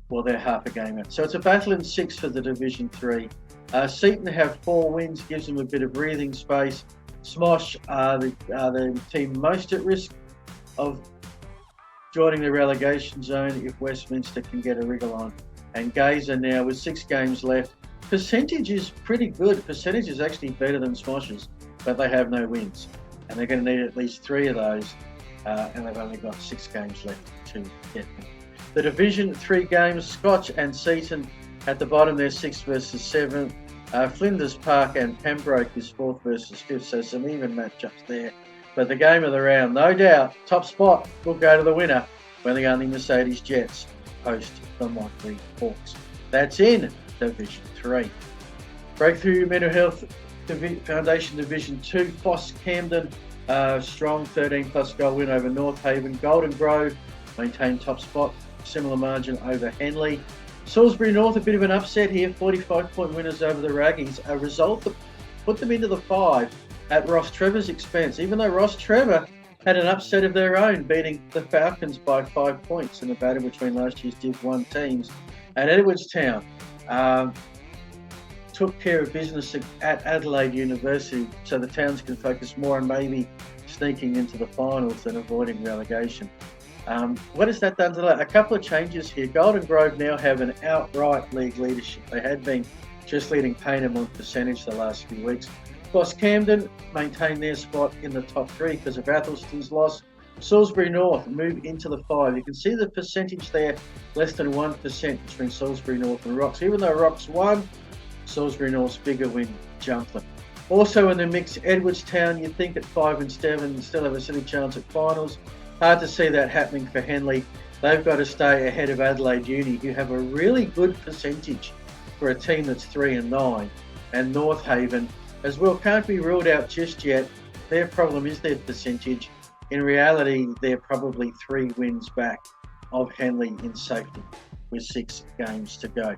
well, they're half a game out. So it's a battle in 6 for the Division 3. Seaton have 4 wins, gives them a bit of breathing space. Smosh are the team most at risk of joining the relegation zone if Westminster can get a wriggle on And Gazer now with 6 games left. Percentage is pretty good. Percentage is actually better than Smoshers, but they have no wins. And they're going to need at least 3 of those, and they've only got 6 games left to get them. The division, 3 games, Scotch and Seaton at the bottom there, 6th versus 7th. Flinders Park and Pembroke is 4th versus 5th, so some even matchups there. But the game of the round, no doubt, top spot will go to the winner when the only Mercedes Jets host the Motley Hawks. That's in Division 3. Breakthrough Mental Health Foundation Division 2, Foss Camden, strong 13+ goal win over North Haven. Golden Grove maintain top spot, similar margin over Henley. Salisbury North, a bit of an upset here, 45-point winners over the Raggies, a result that put them into the 5 at Ross Trevor's expense, even though Ross Trevor had an upset of their own, beating the Falcons by 5 points in a battle between last year's Div 1 teams. And Edwardstown took care of business at Adelaide University, so the Towns can focus more on maybe sneaking into the finals than avoiding relegation. What has that done to that? A couple of changes here. Golden Grove now have an outright league leadership. They had been just leading Payneham on percentage the last few weeks. Foss Camden maintain their spot in the top 3 because of Athelston's loss. Salisbury North move into the 5. You can see the percentage there, less than 1% between Salisbury North and Rocks. Even though Rocks won, Salisbury North's bigger win jumped them. Also in the mix, Edwardstown, you'd think at 5 and 7 still have a silly chance at finals. Hard to see that happening for Henley. They've got to stay ahead of Adelaide Uni, who have a really good percentage for a team that's 3 and 9. And North Haven as well can't be ruled out just yet. Their problem is their percentage. In reality, they're probably 3 wins back of Henley in safety with 6 games to go.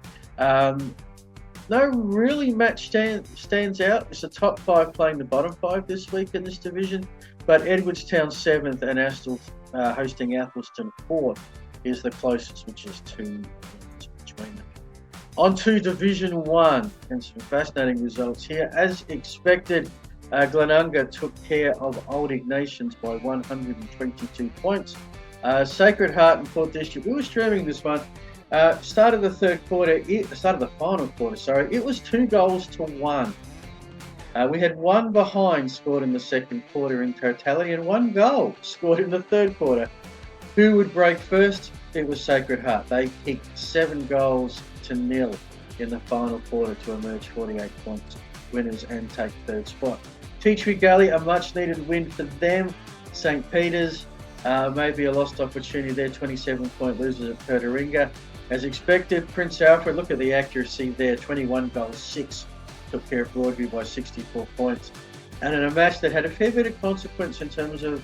No really match stands out. It's the top 5 playing the bottom 5 this week in this division, but Edwardstown 7th and Astle hosting Athelston 4th is the closest, which is 2 wins between them. On to Division 1, and some fascinating results here. As expected, Glenunga took care of Old Ignatians by 122 points. Sacred Heart and Port District, we were streaming this one. Started the final quarter, sorry. It was 2 goals to 1. We had 1 behind scored in the second quarter in totality and 1 goal scored in the third quarter. Who would break first? It was Sacred Heart. They kicked 7 goals to 0 in the final quarter to emerge 48 points winners and take third spot. Tea Tree Gully, a much needed win for them. St. Peter's, maybe a lost opportunity there, 27-point losers at Pertaringa. As expected, Prince Alfred, look at the accuracy there, 21 goals, 6 took care of Broadview by 64 points. And in a match that had a fair bit of consequence in terms of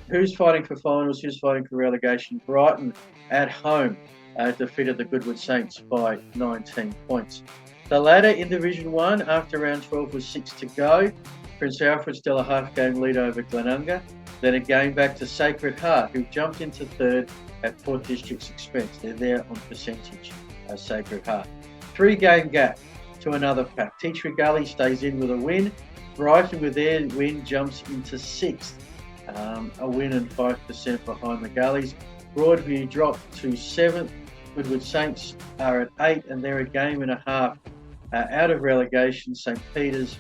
who's fighting for finals, who's fighting for relegation, Brighton at home defeated the Goodwood Saints by 19 points. The ladder in Division 1 after round 12 was 6 to go. Prince Alfred still a half-game lead over Glenunga. Then a game back to Sacred Heart, who jumped into third at Port District's expense. They're there on percentage as Sacred Heart. 3-game gap to another pack. Tea Tree Gully stays in with a win. Brighton with their win jumps into 6th. A win and 5% behind the Gullies. Broadview dropped to 7th. Goodwood Saints are at 8 and they're a game and a half out of relegation. St. Peter's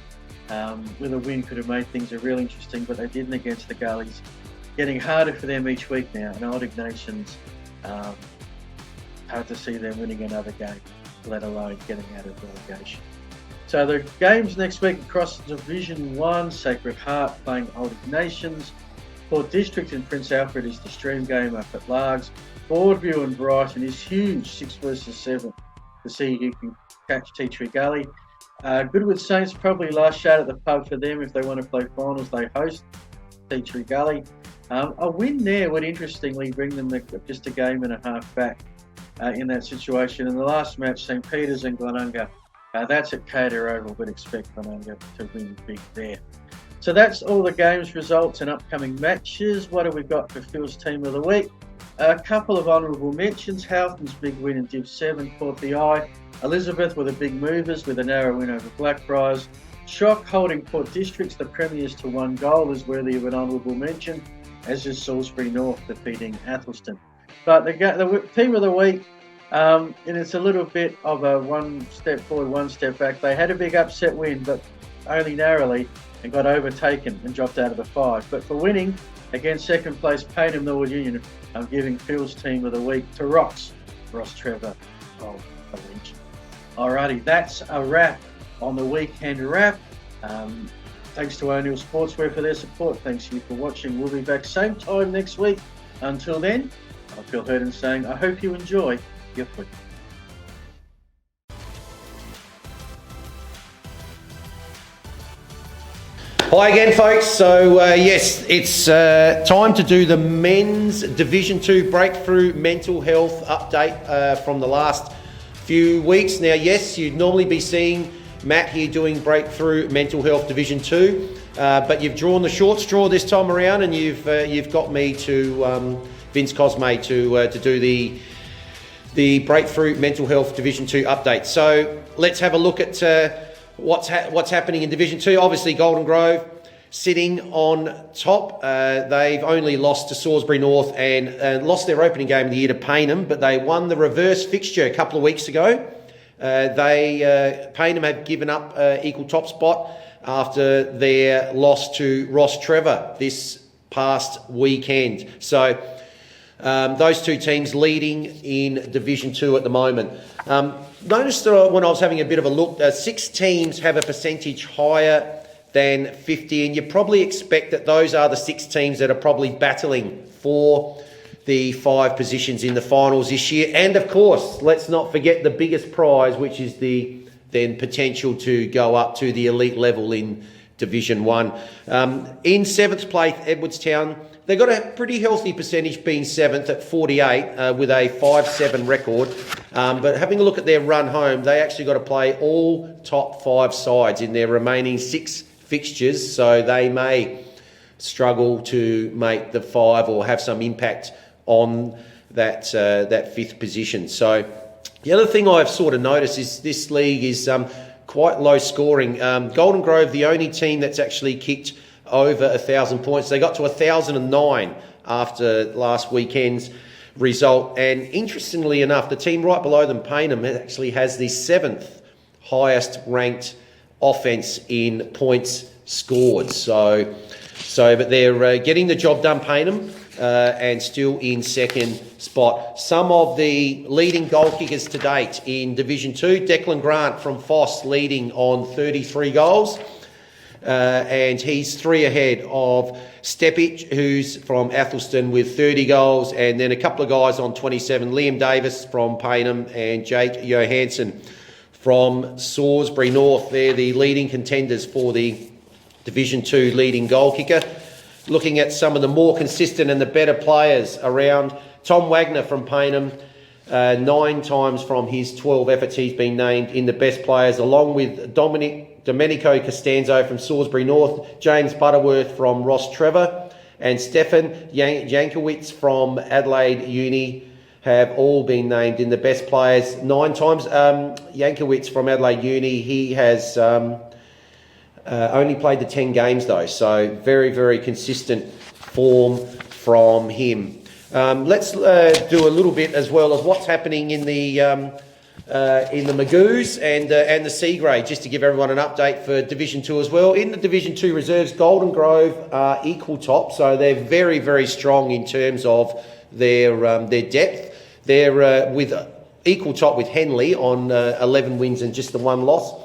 with a win could have made things real interesting, but they didn't against the Gullies. Getting harder for them each week now, and Old Ignatians, hard to see them winning another game, let alone getting out of relegation. So the games next week across Division 1, Sacred Heart playing Old Ignatians. Port District and Prince Alfred is the stream game up at Largs. Broadview and Brighton is huge, 6 versus 7, to see who can catch Tea Tree Gully. Goodwood Saints, probably last shot at the pub for them if they want to play finals. They host Tea Tree Gully. A win there would interestingly bring them just a game and a half back in that situation. In the last match, St. Peter's and Glenunga, that's at Cater Oval, but expect Glenunga to win big there. So that's all the games results and upcoming matches. What have we got for Phil's Team of the Week? A couple of honourable mentions. Houghton's big win in Div 7 caught the eye. Elizabeth were the big movers with a narrow win over Blackfriars. Shock holding Port Districts, the premiers, to 1 goal is worthy of an honourable mention, as is Salisbury North defeating Athelston. But the Team of the Week, And it's a little bit of a one step forward, one step back. They had a big upset win, but only narrowly, and got overtaken and dropped out of the 5. But for winning against second place Payneham Norwood Union, I'm giving Phil's team of the week to Ross Trevor of the week. Alrighty, that's a wrap on the weekend wrap. Thanks to O'Neill Sportswear for their support. Thanks to you for watching. We'll be back same time next week. Until then, I'm Phil Hurden saying I hope you enjoy your footy. Hi again, folks. So yes, it's time to do the men's Division 2 Breakthrough Mental Health update from the last few weeks. Now, yes, you'd normally be seeing Matt here doing Breakthrough Mental Health Division 2, but you've drawn the short straw this time around, and you've got me to Vince Cosme to do the Breakthrough Mental Health Division 2 update. So let's have a look at what's happening in Division 2. Obviously, Golden Grove sitting on top. They've only lost to Salisbury North and lost their opening game of the year to Payneham, but they won the reverse fixture a couple of weeks ago. Payneham have given up equal top spot after their loss to Ross Trevor this past weekend. So those two teams leading in Division 2 at the moment. Noticed when I was having a bit of a look, 6 teams have a percentage higher than 50, and you probably expect that those are the 6 teams that are probably battling for the 5 positions in the finals this year. And of course, let's not forget the biggest prize, which is the then potential to go up to the elite level in Division 1. In 7th place, Edwardstown, they got a pretty healthy percentage being 7th at 48 with a 5-7 record. But having a look at their run home, they actually got to play all top 5 sides in their remaining 6 fixtures. So they may struggle to make the 5 or have some impact on that 5th position. So the other thing I've sort of noticed is this league is quite low scoring. Golden Grove, the only team that's actually kicked over 1,000 points. They got to 1,009 after last weekend's result. And interestingly enough, the team right below them, Payneham, actually has the 7th highest ranked offence in points scored. But they're getting the job done, Payneham, and still in 2nd spot. Some of the leading goal kickers to date in Division 2, Declan Grant from Foss leading on 33 goals. And he's 3 ahead of Stepich, who's from Athelston with 30 goals, and then a couple of guys on 27, Liam Davis from Payneham and Jake Johansson from Salisbury North. They're the leading contenders for the Division 2 leading goal kicker. Looking at some of the more consistent and the better players around, Tom Wagner from Payneham, 9 times from his 12 efforts he's been named in the best players, along with Domenico Costanzo from Salisbury North, James Butterworth from Ross Trevor, and Stefan Jankowitz from Adelaide Uni have all been named in the best players 9 times. Jankowitz from Adelaide Uni, he has only played the 10 games though, so very, very consistent form from him. Let's do a little bit as well of what's happening in the Magoos and the C grade, just to give everyone an update for Division 2 as well. In the Division 2 reserves, Golden Grove are equal top, so they're very, very strong in terms of their depth. They're with equal top with Henley on 11 wins and just the 1 loss.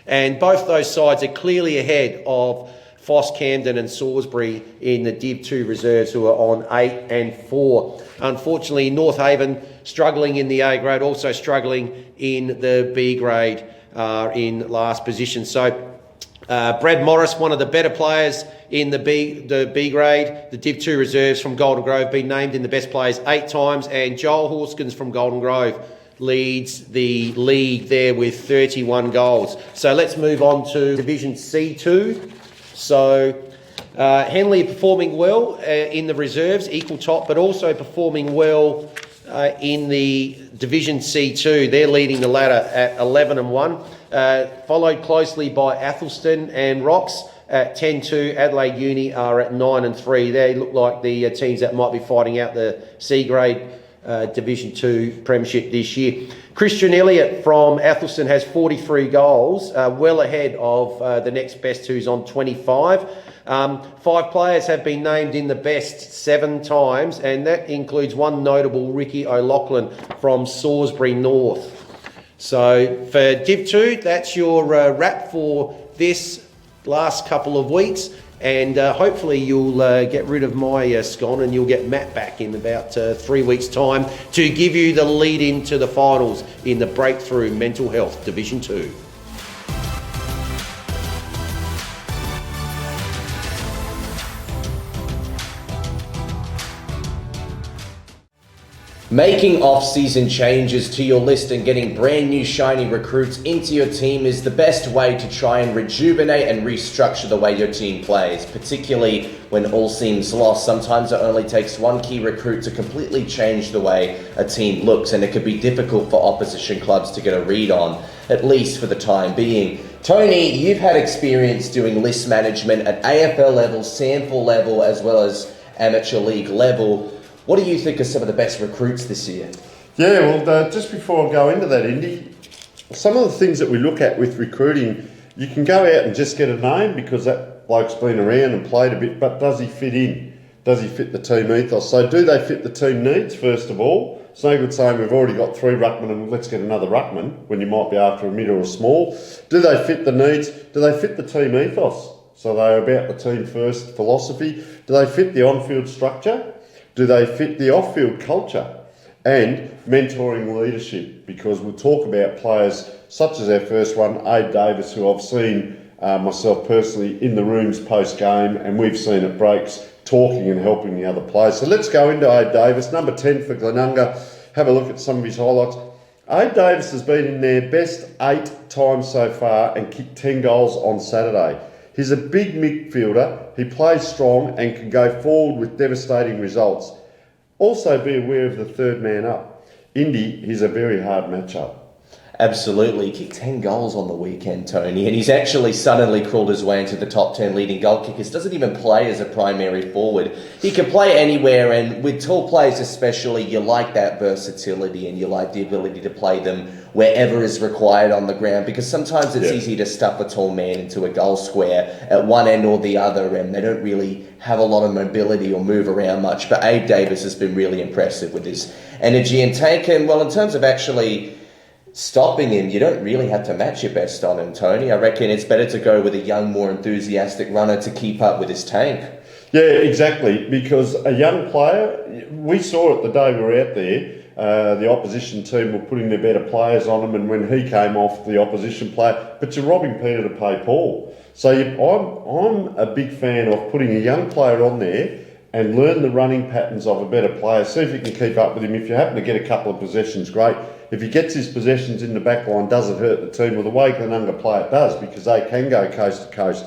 And both those sides are clearly ahead of Foss, Camden and Salisbury in the Div 2 reserves, who are on 8 and 4. Unfortunately, North Haven struggling in the A grade, also struggling in the B grade, are in last position. So Brad Morris, one of the better players in the B grade, the Div 2 reserves from Golden Grove, been named in the best players 8 times, and Joel Horskins from Golden Grove leads the league there with 31 goals. So let's move on to Division C2. So Henley performing well in the reserves, equal top, but also performing well in the Division C2. They're leading the ladder at 11 and 1, followed closely by Athelston and Rocks at 10-2. Adelaide Uni are at 9 and 3. They look like the teams that might be fighting out the C grade Division 2 Premiership this year. Christian Elliott from Athelston has 43 goals, well ahead of the next best, who's on 25. 5 players have been named in the best 7 times, and that includes one notable, Ricky O'Loughlin from Salisbury North. So for Div 2, that's your wrap for this last couple of weeks. And hopefully you'll get rid of my scone and you'll get Matt back in about 3 weeks' time to give you the lead into the finals in the Breakthrough Mental Health Division 2. Making off-season changes to your list and getting brand new shiny recruits into your team is the best way to try and rejuvenate and restructure the way your team plays, particularly when all seems lost. Sometimes it only takes one key recruit to completely change the way a team looks, and it could be difficult for opposition clubs to get a read on, at least for the time being. Tony, you've had experience doing list management at AFL level, SANFL level, as well as amateur league level. What do you think are some of the best recruits this year? Yeah, well, just before I go into that, Indy, some of the things that we look at with recruiting, you can go out and just get a name because that bloke's been around and played a bit, but does he fit in? Does he fit the team ethos? So do they fit the team needs, first of all? It's no good saying we've already got 3 ruckmen and let's get another ruckman when you might be after a mid or a small. Do they fit the needs? Do they fit the team ethos? So they're about the team first philosophy. Do they fit the on-field structure? Do they fit the off-field culture? And mentoring leadership, because we'll talk about players such as our first one, Abe Davis, who I've seen myself personally in the rooms post-game, and we've seen at breaks talking and helping the other players. So let's go into Abe Davis, number 10 for Glenunga. Have a look at some of his highlights. Abe Davis has been in their best 8 times so far and kicked 10 goals on Saturday. He's a big midfielder, he plays strong and can go forward with devastating results. Also be aware of the third man up. Indy is a very hard matchup. Absolutely. He kicked 10 goals on the weekend, Tony, and he's actually suddenly crawled his way into the top 10 leading goal kickers. Doesn't even play as a primary forward. He can play anywhere, and with tall players especially, you like that versatility and you like the ability to play them wherever is required on the ground, because sometimes it's easy to stuff a tall man into a goal square at one end or the other, and they don't really have a lot of mobility or move around much. But Abe Davis has been really impressive with his energy and take. And, well, in terms of actually stopping him, you don't really have to match your best on him, Tony. I reckon it's better to go with a young, more enthusiastic runner to keep up with his tank. Yeah, exactly, because a young player, we saw it the day we were out there, the opposition team were putting their better players on him, and when he came off, the opposition player, but you're robbing Peter to pay Paul. So I'm a big fan of putting a young player on there and learn the running patterns of a better player. See if you can keep up with him. If you happen to get a couple of possessions, great. If he gets his possessions in the back line, does it hurt the team? Well, the way Glenunga play it does, because they can go coast to coast.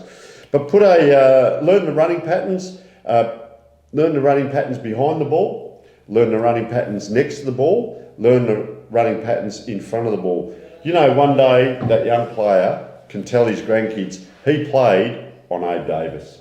But learn the running patterns, learn the running patterns behind the ball, learn the running patterns next to the ball, learn the running patterns in front of the ball. You know, one day that young player can tell his grandkids he played on Abe Davis.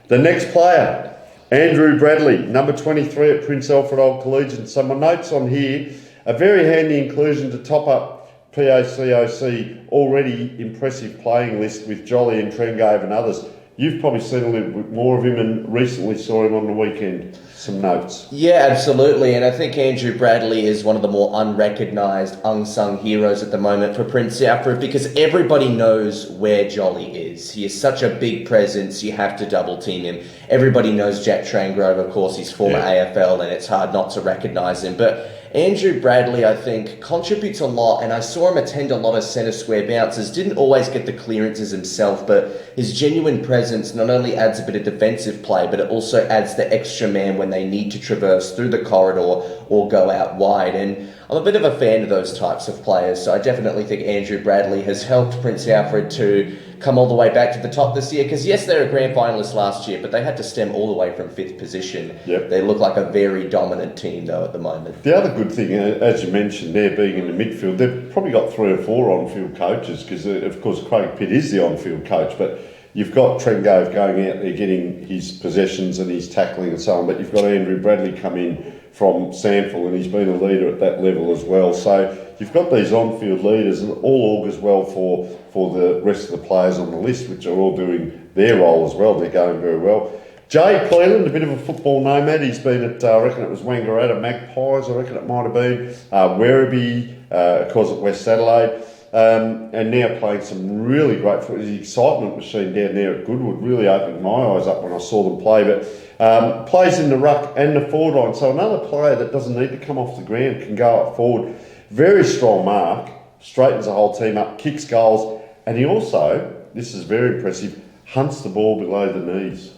The next player, Andrew Bradley, number 23 at Prince Alfred Old Collegiate. So my notes on here, a very handy inclusion to top up PACOC already impressive playing list with Jolly and Trengave and others. You've probably seen a little bit more of him and recently saw him on the weekend. Some notes. Yeah, absolutely. And I think Andrew Bradley is one of the more unrecognised, unsung heroes at the moment for Prince Alfred, because everybody knows where Jolly is. He is such a big presence, you have to double team him. Everybody knows Jack Trangrove, of course, he's former AFL, and it's hard not to recognise him. But Andrew Bradley, I think, contributes a lot, and I saw him attend a lot of centre square bounces. Didn't always get the clearances himself, but his genuine presence not only adds a bit of defensive play, but it also adds the extra man when they need to traverse through the corridor or go out wide. And I'm a bit of a fan of those types of players, so I definitely think Andrew Bradley has helped Prince Alfred to come all the way back to the top this year, because yes, they were grand finalists last year, but they had to stem all the way from 5th position. Yep. They look like a very dominant team though at the moment. The other good thing, as you mentioned, there being in the midfield, they've probably got 3 or 4 on-field coaches, because of course Craig Pitt is the on-field coach, but you've got Trengove going out there getting his possessions and his tackling and so on, but you've got Andrew Bradley come in from Sandford, and he's been a leader at that level as well. So you've got these on-field leaders, and all augurs well for the rest of the players on the list, which are all doing their role as well. They're going very well. Jay Cleland, a bit of a football nomad. He's been at, I reckon it was Wangaratta Magpies, I reckon it might have been, Werribee, of course at West Adelaide, and now playing some really great football. The excitement machine down there at Goodwood really opened my eyes up when I saw them play, but plays in the ruck and the forward line. So another player that doesn't need to come off the ground can go up forward. Very strong mark, straightens the whole team up, kicks goals, and he also, this is very impressive, hunts the ball below the knees.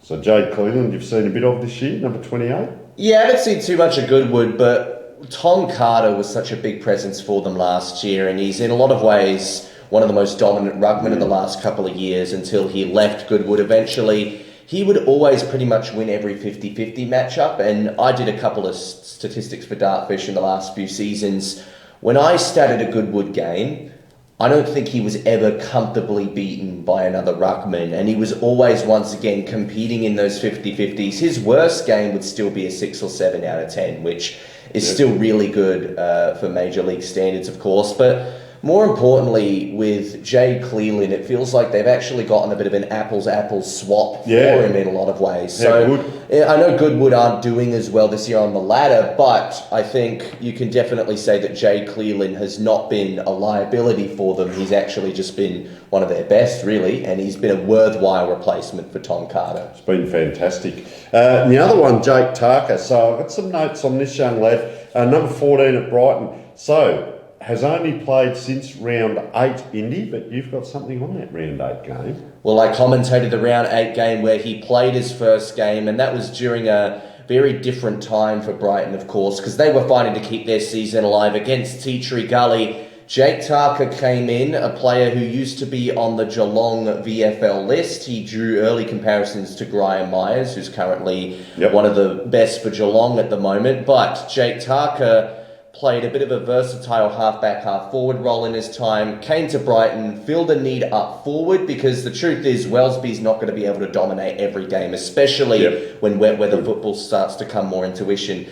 So Jade Cleland, you've seen a bit of this year, number 28? Yeah, I haven't seen too much of Goodwood, but Tom Carter was such a big presence for them last year, and he's in a lot of ways one of the most dominant ruckmen in the last couple of years until he left Goodwood. Eventually, he would always pretty much win every 50-50 matchup, and I did a couple of statistics for Dartfish in the last few seasons. When I started a Goodwood game, I don't think he was ever comfortably beaten by another ruckman, and he was always, once again, competing in those 50-50s. His worst game would still be a 6 or 7 out of 10, which is still really good for Major League standards, of course. But more importantly, with Jay Cleland, it feels like they've actually gotten a bit of an apples-apples swap for him in a lot of ways. So I know Goodwood aren't doing as well this year on the ladder, but I think you can definitely say that Jay Cleland has not been a liability for them. He's actually just been one of their best, really, and he's been a worthwhile replacement for Tom Carter. It's been fantastic. And the other one, Jake Tarker. So I've got some notes on this young lad, number 14 at Brighton. So has only played since round 8 Indy, but you've got something on that round 8 game. Well, I commentated the round 8 game where he played his first game, and that was during a very different time for Brighton, of course, because they were fighting to keep their season alive against Tea Tree Gully. Jake Tarker came in, a player who used to be on the Geelong VFL list. He drew early comparisons to Graham Myers, who's currently one of the best for Geelong at the moment. But Jake Tarker played a bit of a versatile half-back, half-forward role in his time, came to Brighton, filled a need up forward, because the truth is Wellesby's not going to be able to dominate every game, especially when wet weather football starts to come more intuition.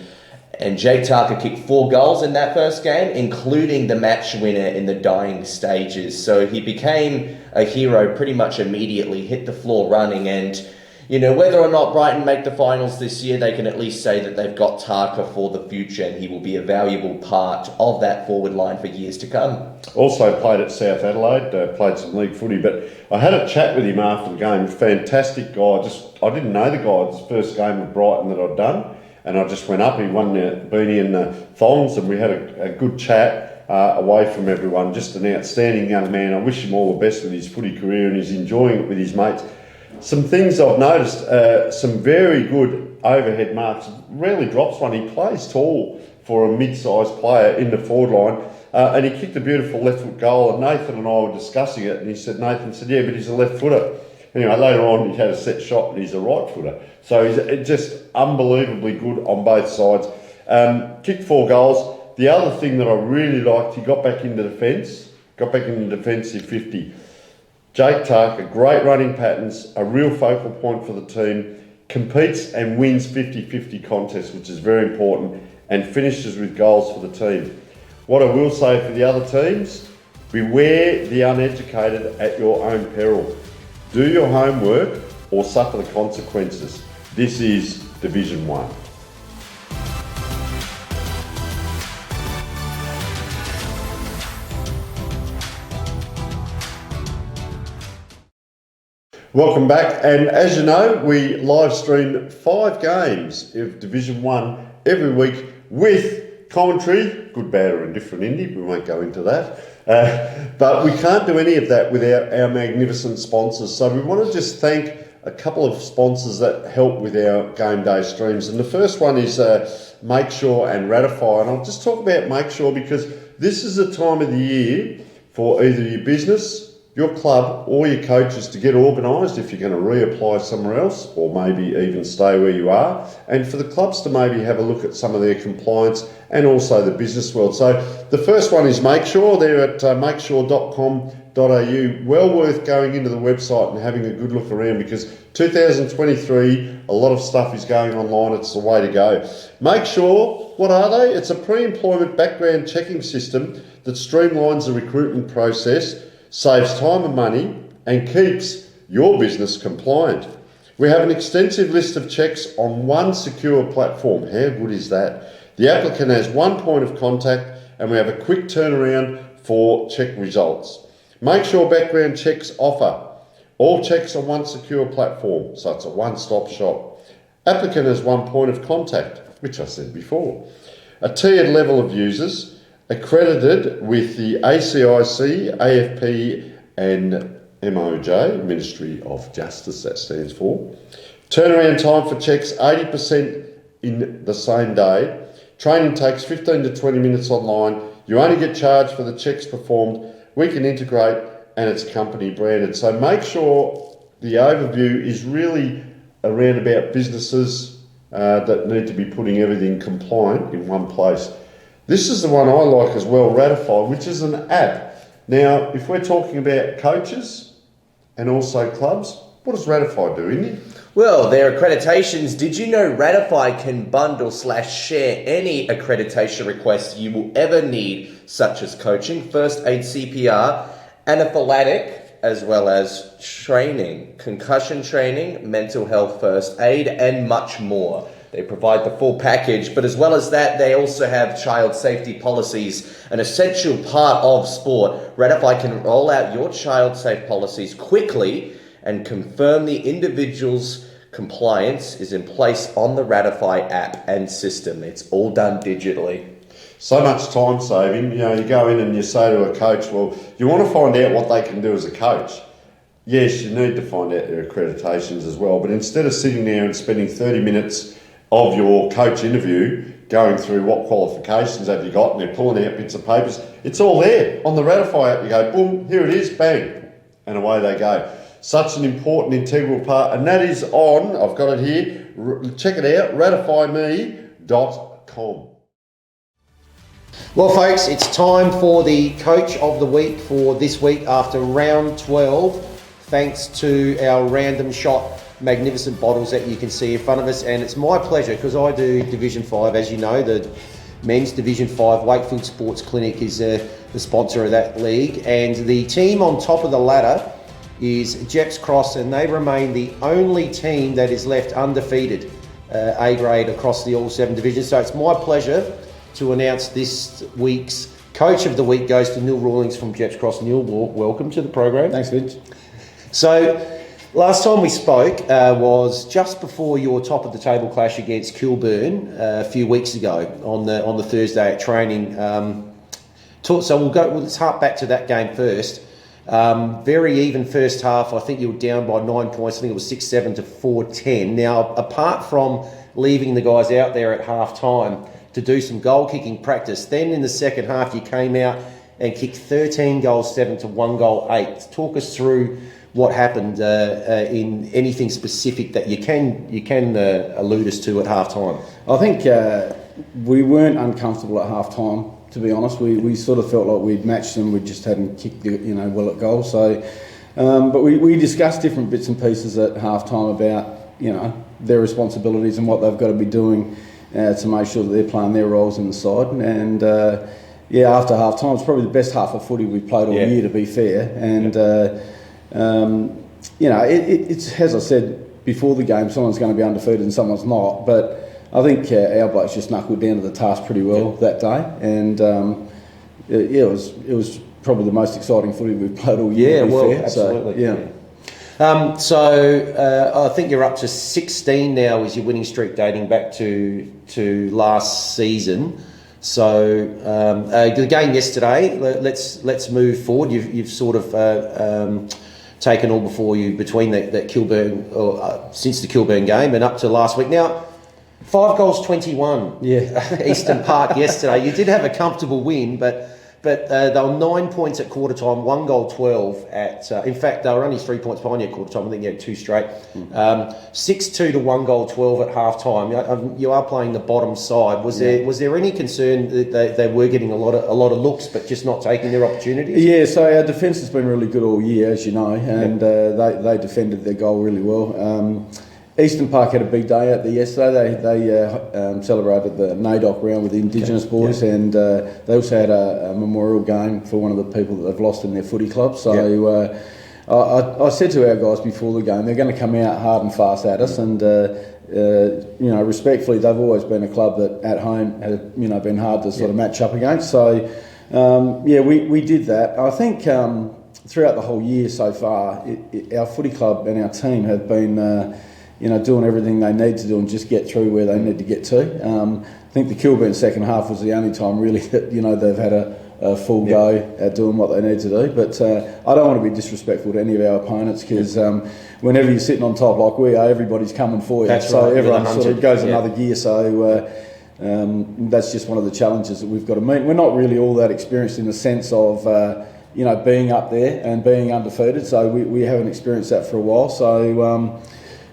And Jake Tarker kicked 4 goals in that first game, including the match winner in the dying stages. So he became a hero pretty much immediately, hit the floor running, and you know, whether or not Brighton make the finals this year, they can at least say that they've got Tarker for the future, and he will be a valuable part of that forward line for years to come. Also played at South Adelaide, played some league footy, but I had a chat with him after the game. Fantastic guy. I didn't know the guy. It's the first game with Brighton that I'd done, and I just went up. He won the beanie and the thongs, and we had a good chat away from everyone. Just an outstanding young man. I wish him all the best with his footy career, and he's enjoying it with his mates. Some things I've noticed, some very good overhead marks. Rarely drops one. He plays tall for a mid-sized player in the forward line, and he kicked a beautiful left foot goal, and Nathan and I were discussing it, and Nathan said, yeah, but he's a left footer. Anyway, later on he had a set shot and he's a right footer. So he's just unbelievably good on both sides. Kicked 4 goals. The other thing that I really liked, he got back into defence, got back in the defensive 50. Jake Tarker, great running patterns, a real focal point for the team, competes and wins 50-50 contests, which is very important, and finishes with goals for the team. What I will say for the other teams, beware the uneducated at your own peril. Do your homework or suffer the consequences. This is Division 1. Welcome back, and as you know, we live stream 5 games of Division 1 every week with commentary, good, bad or indifferent Indy, we won't go into that, but we can't do any of that without our magnificent sponsors. So we want to just thank a couple of sponsors that help with our game day streams, and the first one is Make Sure and Ratify, and I'll just talk about Make Sure because this is a time of the year for either your business your club or your coaches to get organised if you're going to reapply somewhere else or maybe even stay where you are, and for the clubs to maybe have a look at some of their compliance and also the business world. So the first one is Makesure. They're at makesure.com.au. Well worth going into the website and having a good look around, because 2023, a lot of stuff is going online. It's the way to go. Makesure, what are they? It's a pre-employment background checking system that streamlines the recruitment process, saves time and money, and keeps your business compliant. We have an extensive list of checks on one secure platform. How good is that? The applicant has one point of contact, and we have a quick turnaround for check results. Makesure background checks offer all checks on one secure platform, so it's a one-stop shop. Applicant has one point of contact, which I said before. A tiered level of users, accredited with the ACIC, AFP and MOJ, Ministry of Justice, that stands for. Turnaround time for checks 80% in the same day. Training takes 15 to 20 minutes online. You only get charged for the checks performed. We can integrate, and it's company branded. So Makesure the overview is really around about businesses that need to be putting everything compliant in one place. This is the one I like as well, Ratify, which is an app. Now, if we're talking about coaches and also clubs, what does Ratify do, Indy? Well, their accreditations. Did you know Ratify can bundle/share any accreditation requests you will ever need, such as coaching, first aid CPR, anaphylactic, as well as training, concussion training, mental health first aid, and much more. They provide the full package, but as well as that, they also have child safety policies, an essential part of sport. Ratify can roll out your child safe policies quickly and confirm the individual's compliance is in place on the Ratify app and system. It's all done digitally. So much time saving. You know, you go in and you say to a coach, well, you want to find out what they can do as a coach. Yes, you need to find out their accreditations as well, but instead of sitting there and spending 30 minutes of your coach interview going through what qualifications have you got, and they're pulling out bits of papers, it's all there. On the Ratify app, you go, boom, here it is, bang, and away they go. Such an important integral part, and that is on, I've got it here, check it out, ratifyme.com. Well, folks, it's time for the Coach of the Week for this week after round 12, thanks to our random shot magnificent bottles that you can see in front of us. And it's my pleasure, because I do Division 5, as you know, the men's Division 5 Wakefield Sports Clinic is the sponsor of that league. And the team on top of the ladder is Jeps Cross, and they remain the only team that is left undefeated A grade across the all 7 divisions. So it's my pleasure to announce this week's Coach of the Week goes to Neil Rawlings from Jeps Cross. Neil, welcome to the program. Thanks, Vince. So last time we spoke was just before your top of the table clash against Kilburn a few weeks ago on the Thursday at training. So let's hark back to that game first. Very even first half. I think you were down by 9 points. I think it was 6-7 to 4-10. Now, apart from leaving the guys out there at half time to do some goal kicking practice, then in the second half you came out and kicked 13 goals 7 to 1 goal 8. Talk us through what happened in anything specific that you can allude us to at half time. I think we weren't uncomfortable at half time, to be honest. We sort of felt like we'd matched them. We just hadn't kicked well at goal. So, but we discussed different bits and pieces at half time about their responsibilities and what they've got to be doing to make sure that they're playing their roles in the side. And after half time, it's probably the best half of footy we've played all year, to be fair. And it's as I said before the game, someone's going to be undefeated and someone's not. But I think our blokes just knuckled down to the task pretty well that day, and it was probably the most exciting footy we've played all year. Yeah, well, fair. absolutely. So, I think you're up to 16 now. Is your winning streak dating back to last season? So the game yesterday. Let's move forward. You've sort of taken all before you between that Kilburn since the Kilburn game and up to last week. Now, 5 goals 21. Yeah, Eastern Park yesterday. You did have a comfortable win, but But they were 9 points at quarter time, 1 goal 12 at. In fact, they were only 3 points behind you at quarter time. I think you had 2 straight. 6-2 to 1 goal 12 at half time. You are playing the bottom side. Was there any concern that they were getting a lot of looks, but just not taking their opportunities? Yeah, so our defence has been really good all year, as you know, and they defended their goal really well. Eastern Park had a big day out there yesterday. They celebrated the NAIDOC round with the Indigenous boys, and they also had a memorial game for one of the people that they've lost in their footy club. So I said to our guys before the game, they're going to come out hard and fast at us, and respectfully, they've always been a club that at home has been hard to sort of match up against. So we did that. I think throughout the whole year so far, our footy club and our team have been doing everything they need to do and just get through where they need to get to. I think the Kilburn second half was the only time really that they've had a full go at doing what they need to do. But I don't want to be disrespectful to any of our opponents, because whenever you're sitting on top like we are, everybody's coming for you. That's so right, everyone sort of goes another gear. So that's just one of the challenges that we've got to meet. We're not really all that experienced in the sense of being up there and being undefeated. So we haven't experienced that for a while. So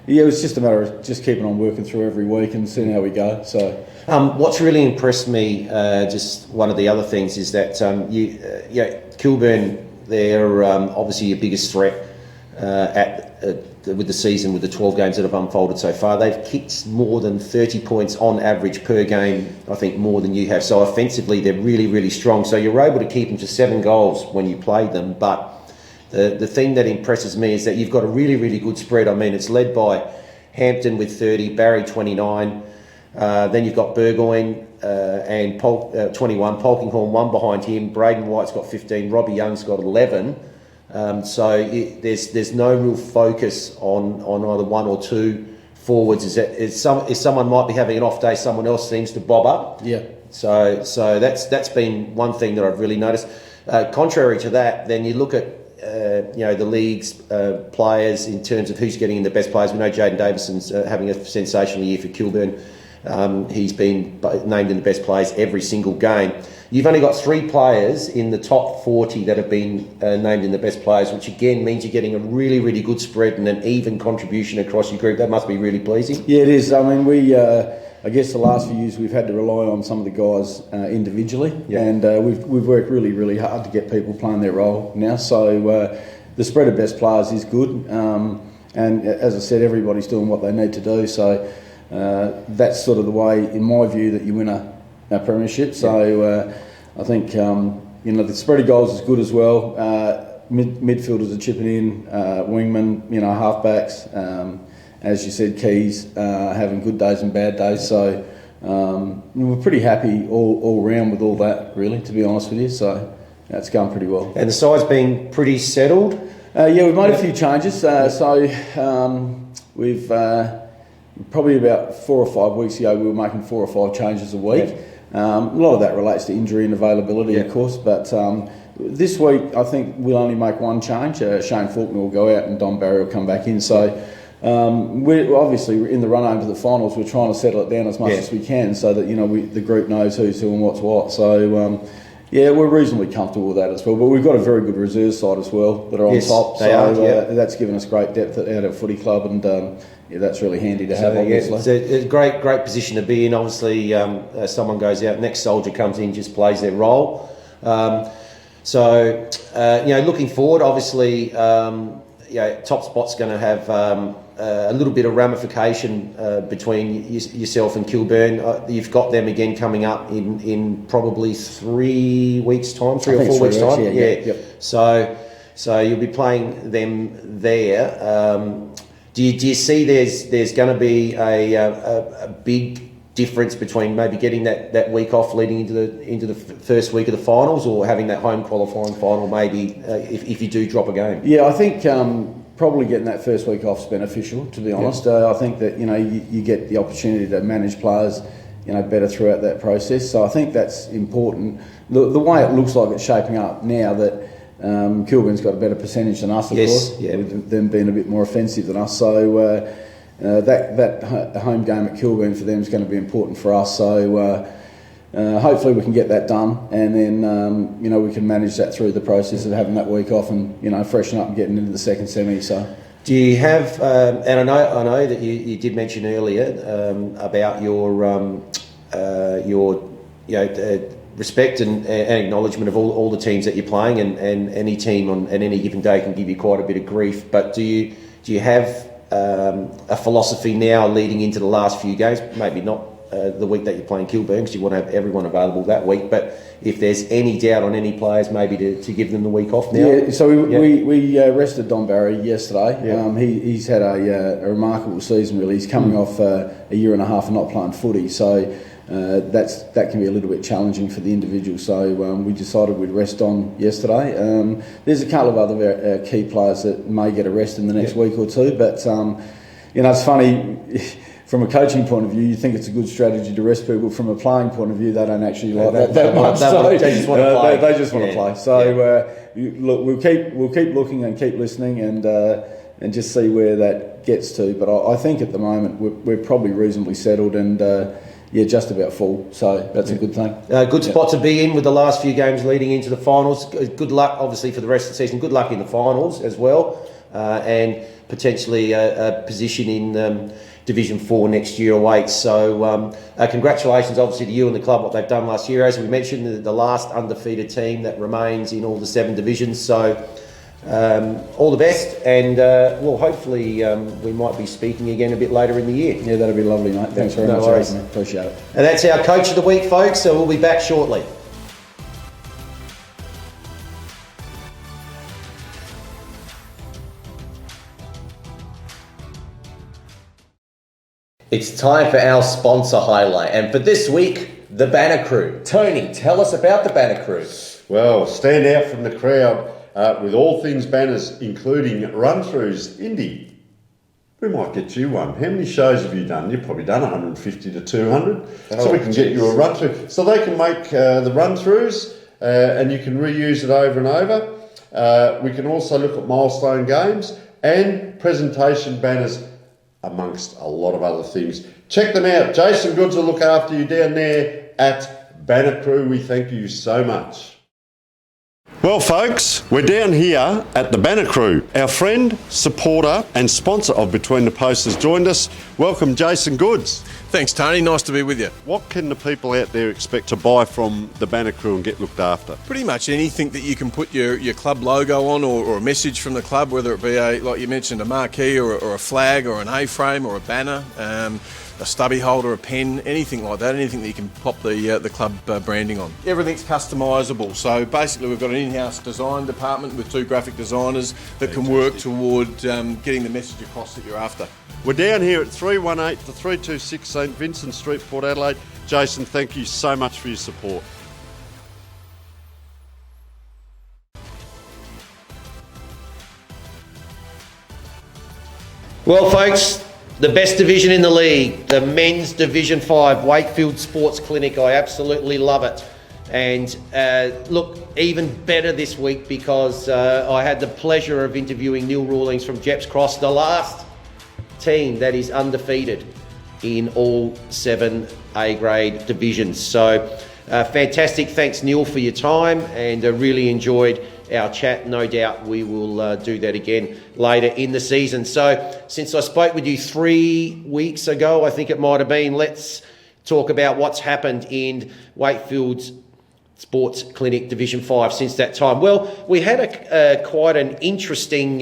it was just a matter of just keeping on working through every week and seeing how we go. So, what's really impressed me, just one of the other things, is that Kilburn, they're obviously your biggest threat with the season, with the 12 games that have unfolded so far. They've kicked more than 30 points on average per game, I think more than you have. So offensively, they're really, really strong. So you're able to keep them to 7 goals when you play them, but the thing that impresses me is that you've got a really, really good spread. I mean, it's led by Hampton with 30, Barry 29, then you've got Burgoyne and 21, Polkinghorne 1 behind him, Braden White's got 15, Robbie Young's got 11. There's no real focus on either 1 or 2 forwards. If someone might be having an off day, someone else seems to bob up. Yeah. So that's been one thing that I've really noticed. Contrary to that, then you look at the league's players in terms of who's getting in the best players. We know Jaden Davison's having a sensational year for Kilburn. He's been named in the best players every single game. You've only got 3 players in the top 40 that have been named in the best players, which again means you're getting a really, really good spread and an even contribution across your group. That must be really pleasing. Yeah, it is. I mean, I guess the last few years we've had to rely on some of the guys individually, and we've worked really, really hard to get people playing their role now. So the spread of best players is good, and as I said, everybody's doing what they need to do. So that's sort of the way, in my view, that you win a premiership. So I think the spread of goals is good as well. Midfielders are chipping in, wingmen, halfbacks. As you said, Keys having good days and bad days. So we're pretty happy all round with all that, really, to be honest with you. So it's going pretty well. And the side's been pretty settled? We've made a few changes. We've probably about 4 or 5 weeks ago, we were making 4 or 5 changes a week. A lot of that relates to injury and availability, of course, but this week I think we'll only make 1 change. Shane Faulkner will go out and Don Barry will come back in. So we're obviously in the run home to the finals. We're trying to settle it down as much as we can, so that the group knows who's who and what's what. So we're reasonably comfortable with that as well. But we've got a very good reserve side as well that are on top. That's given us great depth at our footy club, and that's really handy to have. Obviously, it's a great position to be in. Obviously, someone goes out, next soldier comes in, just plays their role. Looking forward, obviously, top spot's going to have a little bit of ramification between yourself and Kilburn. You've got them again coming up in probably 3 weeks' time, 3 or 4 weeks' time. Yep. So you'll be playing them there. Do you see there's going to be a big difference between maybe getting that week off leading into the first week of the finals, or having that home qualifying final maybe if you do drop a game? Yeah, I think probably getting that first week off is beneficial, to be honest. I think that you get the opportunity to manage players better throughout that process. So I think that's important. The way it looks like it's shaping up now, that Kilburn's got a better percentage than us, of course, with them being a bit more offensive than us. So that home game at Kilburn for them is going to be important for us. So hopefully we can get that done, and then we can manage that through the process of having that week off and freshen up and getting into the second semi. So. Do you have? And I know that you did mention earlier about your respect and acknowledgement of all the teams that you're playing, and any team on any given day can give you quite a bit of grief. But do you have a philosophy now leading into the last few games? Maybe not the week that you're playing Kilburn, because you want to have everyone available that week. But if there's any doubt on any players, maybe to give them the week off now. Yeah. So we rested Don Barry yesterday. Yeah. He's had a remarkable season. Really, he's coming off a year and a half of not playing footy. So. That can be a little bit challenging for the individual, so we decided we'd rest on yesterday. There's a couple of other key players that may get a rest in the next week or two, but it's funny, from a coaching point of view, you think it's a good strategy to rest people. From a playing point of view, they don't actually like that much. They just want to play. They just want to play. So look, we'll keep looking and keep listening and just see where that gets to. But I think at the moment we're probably reasonably settled and. Just about full, so that's a good thing. Good spot to be in with the last few games leading into the finals. Good luck, obviously, for the rest of the season. Good luck in the finals as well, and potentially a position in Division 4 next year awaits. So congratulations, obviously, to you and the club, what they've done last year. As we mentioned, the last undefeated team that remains in all the 7 divisions. So all the best, and hopefully we might be speaking again a bit later in the year. Yeah, that'd be lovely, mate. Thanks very much. Worries. Appreciate it. And that's our Coach of the Week, folks, so we'll be back shortly. It's time for our sponsor highlight, and for this week, the Banner Crew. Tony, tell us about the Banner Crew. Well, stand out from the crowd with all things banners, including run-throughs. Indy, we might get you one. How many shows have you done? You've probably done 150 to 200. So we can get you a run-through. So they can make the run-throughs and you can reuse it over and over. We can also look at milestone games and presentation banners, amongst a lot of other things. Check them out. Jason Goods will look after you down there at Banner Crew. We thank you so much. Well, folks, we're down here at the Banner Crew. Our friend, supporter and sponsor of Between the Posts has joined us. Welcome, Jason Goods. Thanks, Tony. Nice to be with you. What can the people out there expect to buy from the Banner Crew and get looked after? Pretty much anything that you can put your club logo on, or a message from the club, whether it be, like you mentioned, a marquee or a flag or an A-frame or a banner, a stubby holder, a pen, anything like that, anything that you can pop the club branding on. Everything's customisable, so basically we've got an in-house design department with 2 graphic designers that can work toward getting the message across that you're after. We're down here at 318 to 326 St Vincent Street, Port Adelaide. Jason, thank you so much for your support. Well, folks, the best division in the league, the men's Division 5 Wakefield Sports Clinic. I absolutely love it. And look, even better this week because I had the pleasure of interviewing Neil Rawlings from Jeps Cross, the last team that is undefeated in all 7 A-grade divisions. So fantastic. Thanks, Neil, for your time, and really enjoyed our chat. No doubt we will do that again later in the season. So since I spoke with you 3 weeks ago, I think it might have been, let's talk about what's happened in Wakefield's Sports Clinic Division 5 since that time. Well, we had quite an interesting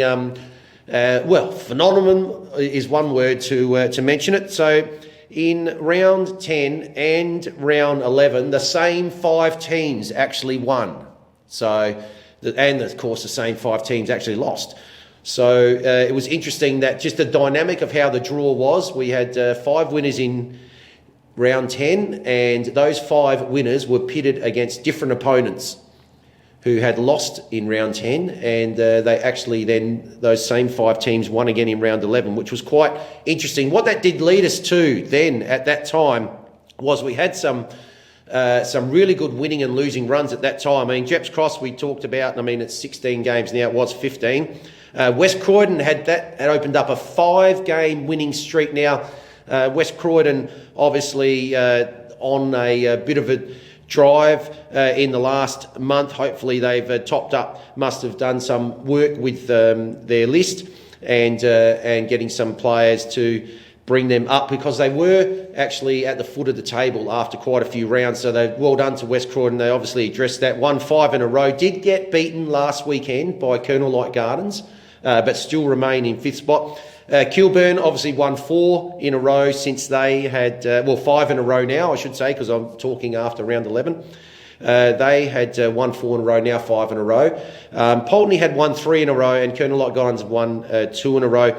phenomenon is one word to mention it. So in round 10 and round 11, the same 5 teams actually won. So, and of course the same 5 teams actually lost. So it was interesting that just the dynamic of how the draw was. We had 5 winners in round 10, and those 5 winners were pitted against different opponents who had lost in round 10, and they actually then, those same 5 teams won again in round 11, which was quite interesting. What that did lead us to then at that time was we had some really good winning and losing runs at that time. I mean, Jeps Cross we talked about, I mean, it's 16 games now, it was 15. West Croydon had opened up a 5-game winning streak. Now, West Croydon obviously on a bit of a drive in the last month. Hopefully they've topped up, must have done some work with their list and getting some players to bring them up, because they were actually at the foot of the table after quite a few rounds. So well done to West Croydon. They obviously addressed that. Won 5 in a row. Did get beaten last weekend by Colonel Light Gardens, but still remain in 5th spot. Kilburn obviously won 4 in a row since they had, 5 in a row now, I should say, because I'm talking after round 11. They had won 4 in a row, now 5 in a row. Pulteney had won 3 in a row, and Colonel Light Gardens won 2 in a row.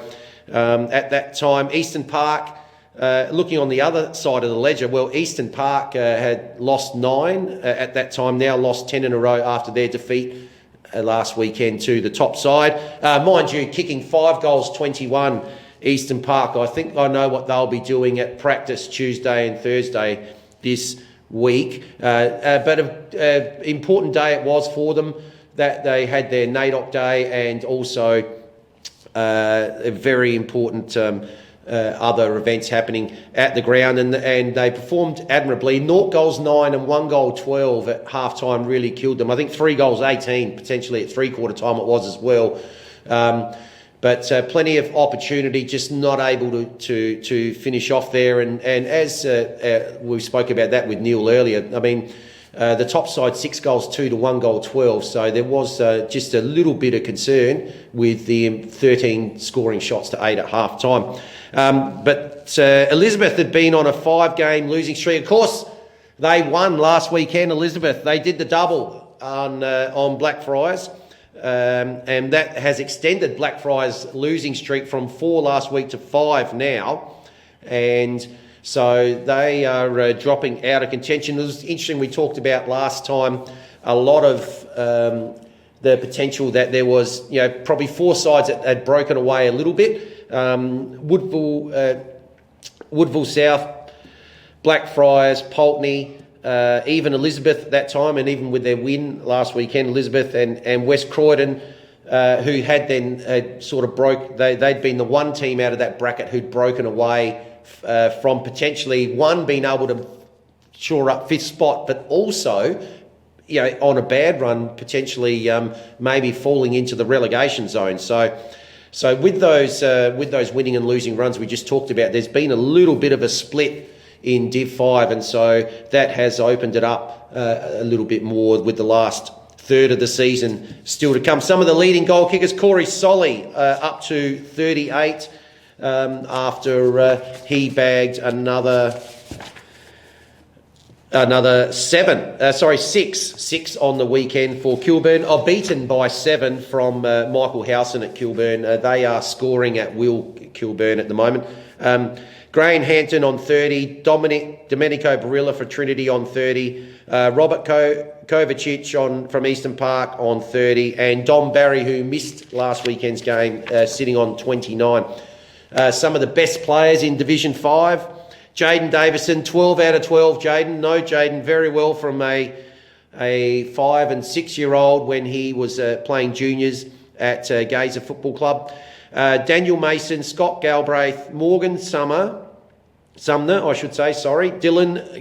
At that time, Eastern Park, looking on the other side of the ledger, well, Eastern Park had lost 9 at that time, now lost 10 in a row after their defeat last weekend to the top side. Mind you, kicking 5 goals, 21, Eastern Park. I think I know what they'll be doing at practice Tuesday and Thursday this week. But an important day it was for them, that they had their NAIDOC day, and also a very important other events happening at the ground, and they performed admirably. 0 goals 9 and 1 goal 12 at half time really killed them. I think 3 goals 18 potentially at 3/4 time it was as well. But plenty of opportunity, just not able to finish off there. And as we spoke about that with Neil earlier, I mean, the top side 6 goals 2 to 1 goal 12. So there was just a little bit of concern with the 13 scoring shots to 8 at half time. But Elizabeth had been on a 5-game losing streak. Of course, they won last weekend, Elizabeth. They did the double on Blackfriars. And that has extended Blackfriars' losing streak from 4 last week to 5 now. And so they are dropping out of contention. It was interesting, we talked about last time a lot of the potential that there was, probably 4 sides that had broken away a little bit. Woodville South, Blackfriars, Pulteney, even Elizabeth at that time, and even with their win last weekend, Elizabeth and West Croydon, who had then sort of they'd been the one team out of that bracket who'd broken away from potentially being able to shore up 5th spot, but also, on a bad run, potentially maybe falling into the relegation zone. So with those winning and losing runs we just talked about, there's been a little bit of a split in Div 5, and so that has opened it up a little bit more with the last third of the season still to come. Some of the leading goal kickers, Corey Solly up to 38 after he bagged another 6 on the weekend for Kilburn. Beaten by 7 from Michael Howson at Kilburn. They are scoring at will, Kilburn, at the moment. Graham Hampton on 30, Domenico Barilla for Trinity on 30, Robert Kovacic from Eastern Park on 30, and Dom Barry, who missed last weekend's game, sitting on 29. Some of the best players in Division 5, Jaden Davison, 12 out of 12. Jaden very well from a 5 and 6 year old when he was playing juniors at Gazer Football Club. Daniel Mason, Scott Galbraith, Morgan Sumner, Dylan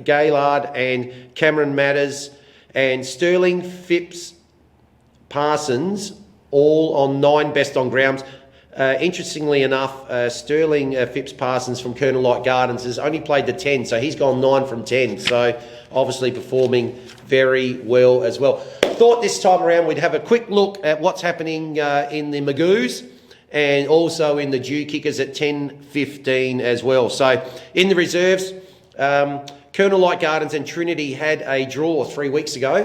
Gaylard and Cameron Matters, and Sterling Phipps Parsons, all on 9 best on grounds. Interestingly enough, Sterling Phipps Parsons from Colonel Light Gardens has only played the 10, so he's gone 9 from 10, so obviously performing very well as well. Thought this time around we'd have a quick look at what's happening in the Magoos, and also in the Dew Kickers at 10:15 as well. So in the reserves, Colonel Light Gardens and Trinity had a draw 3 weeks ago,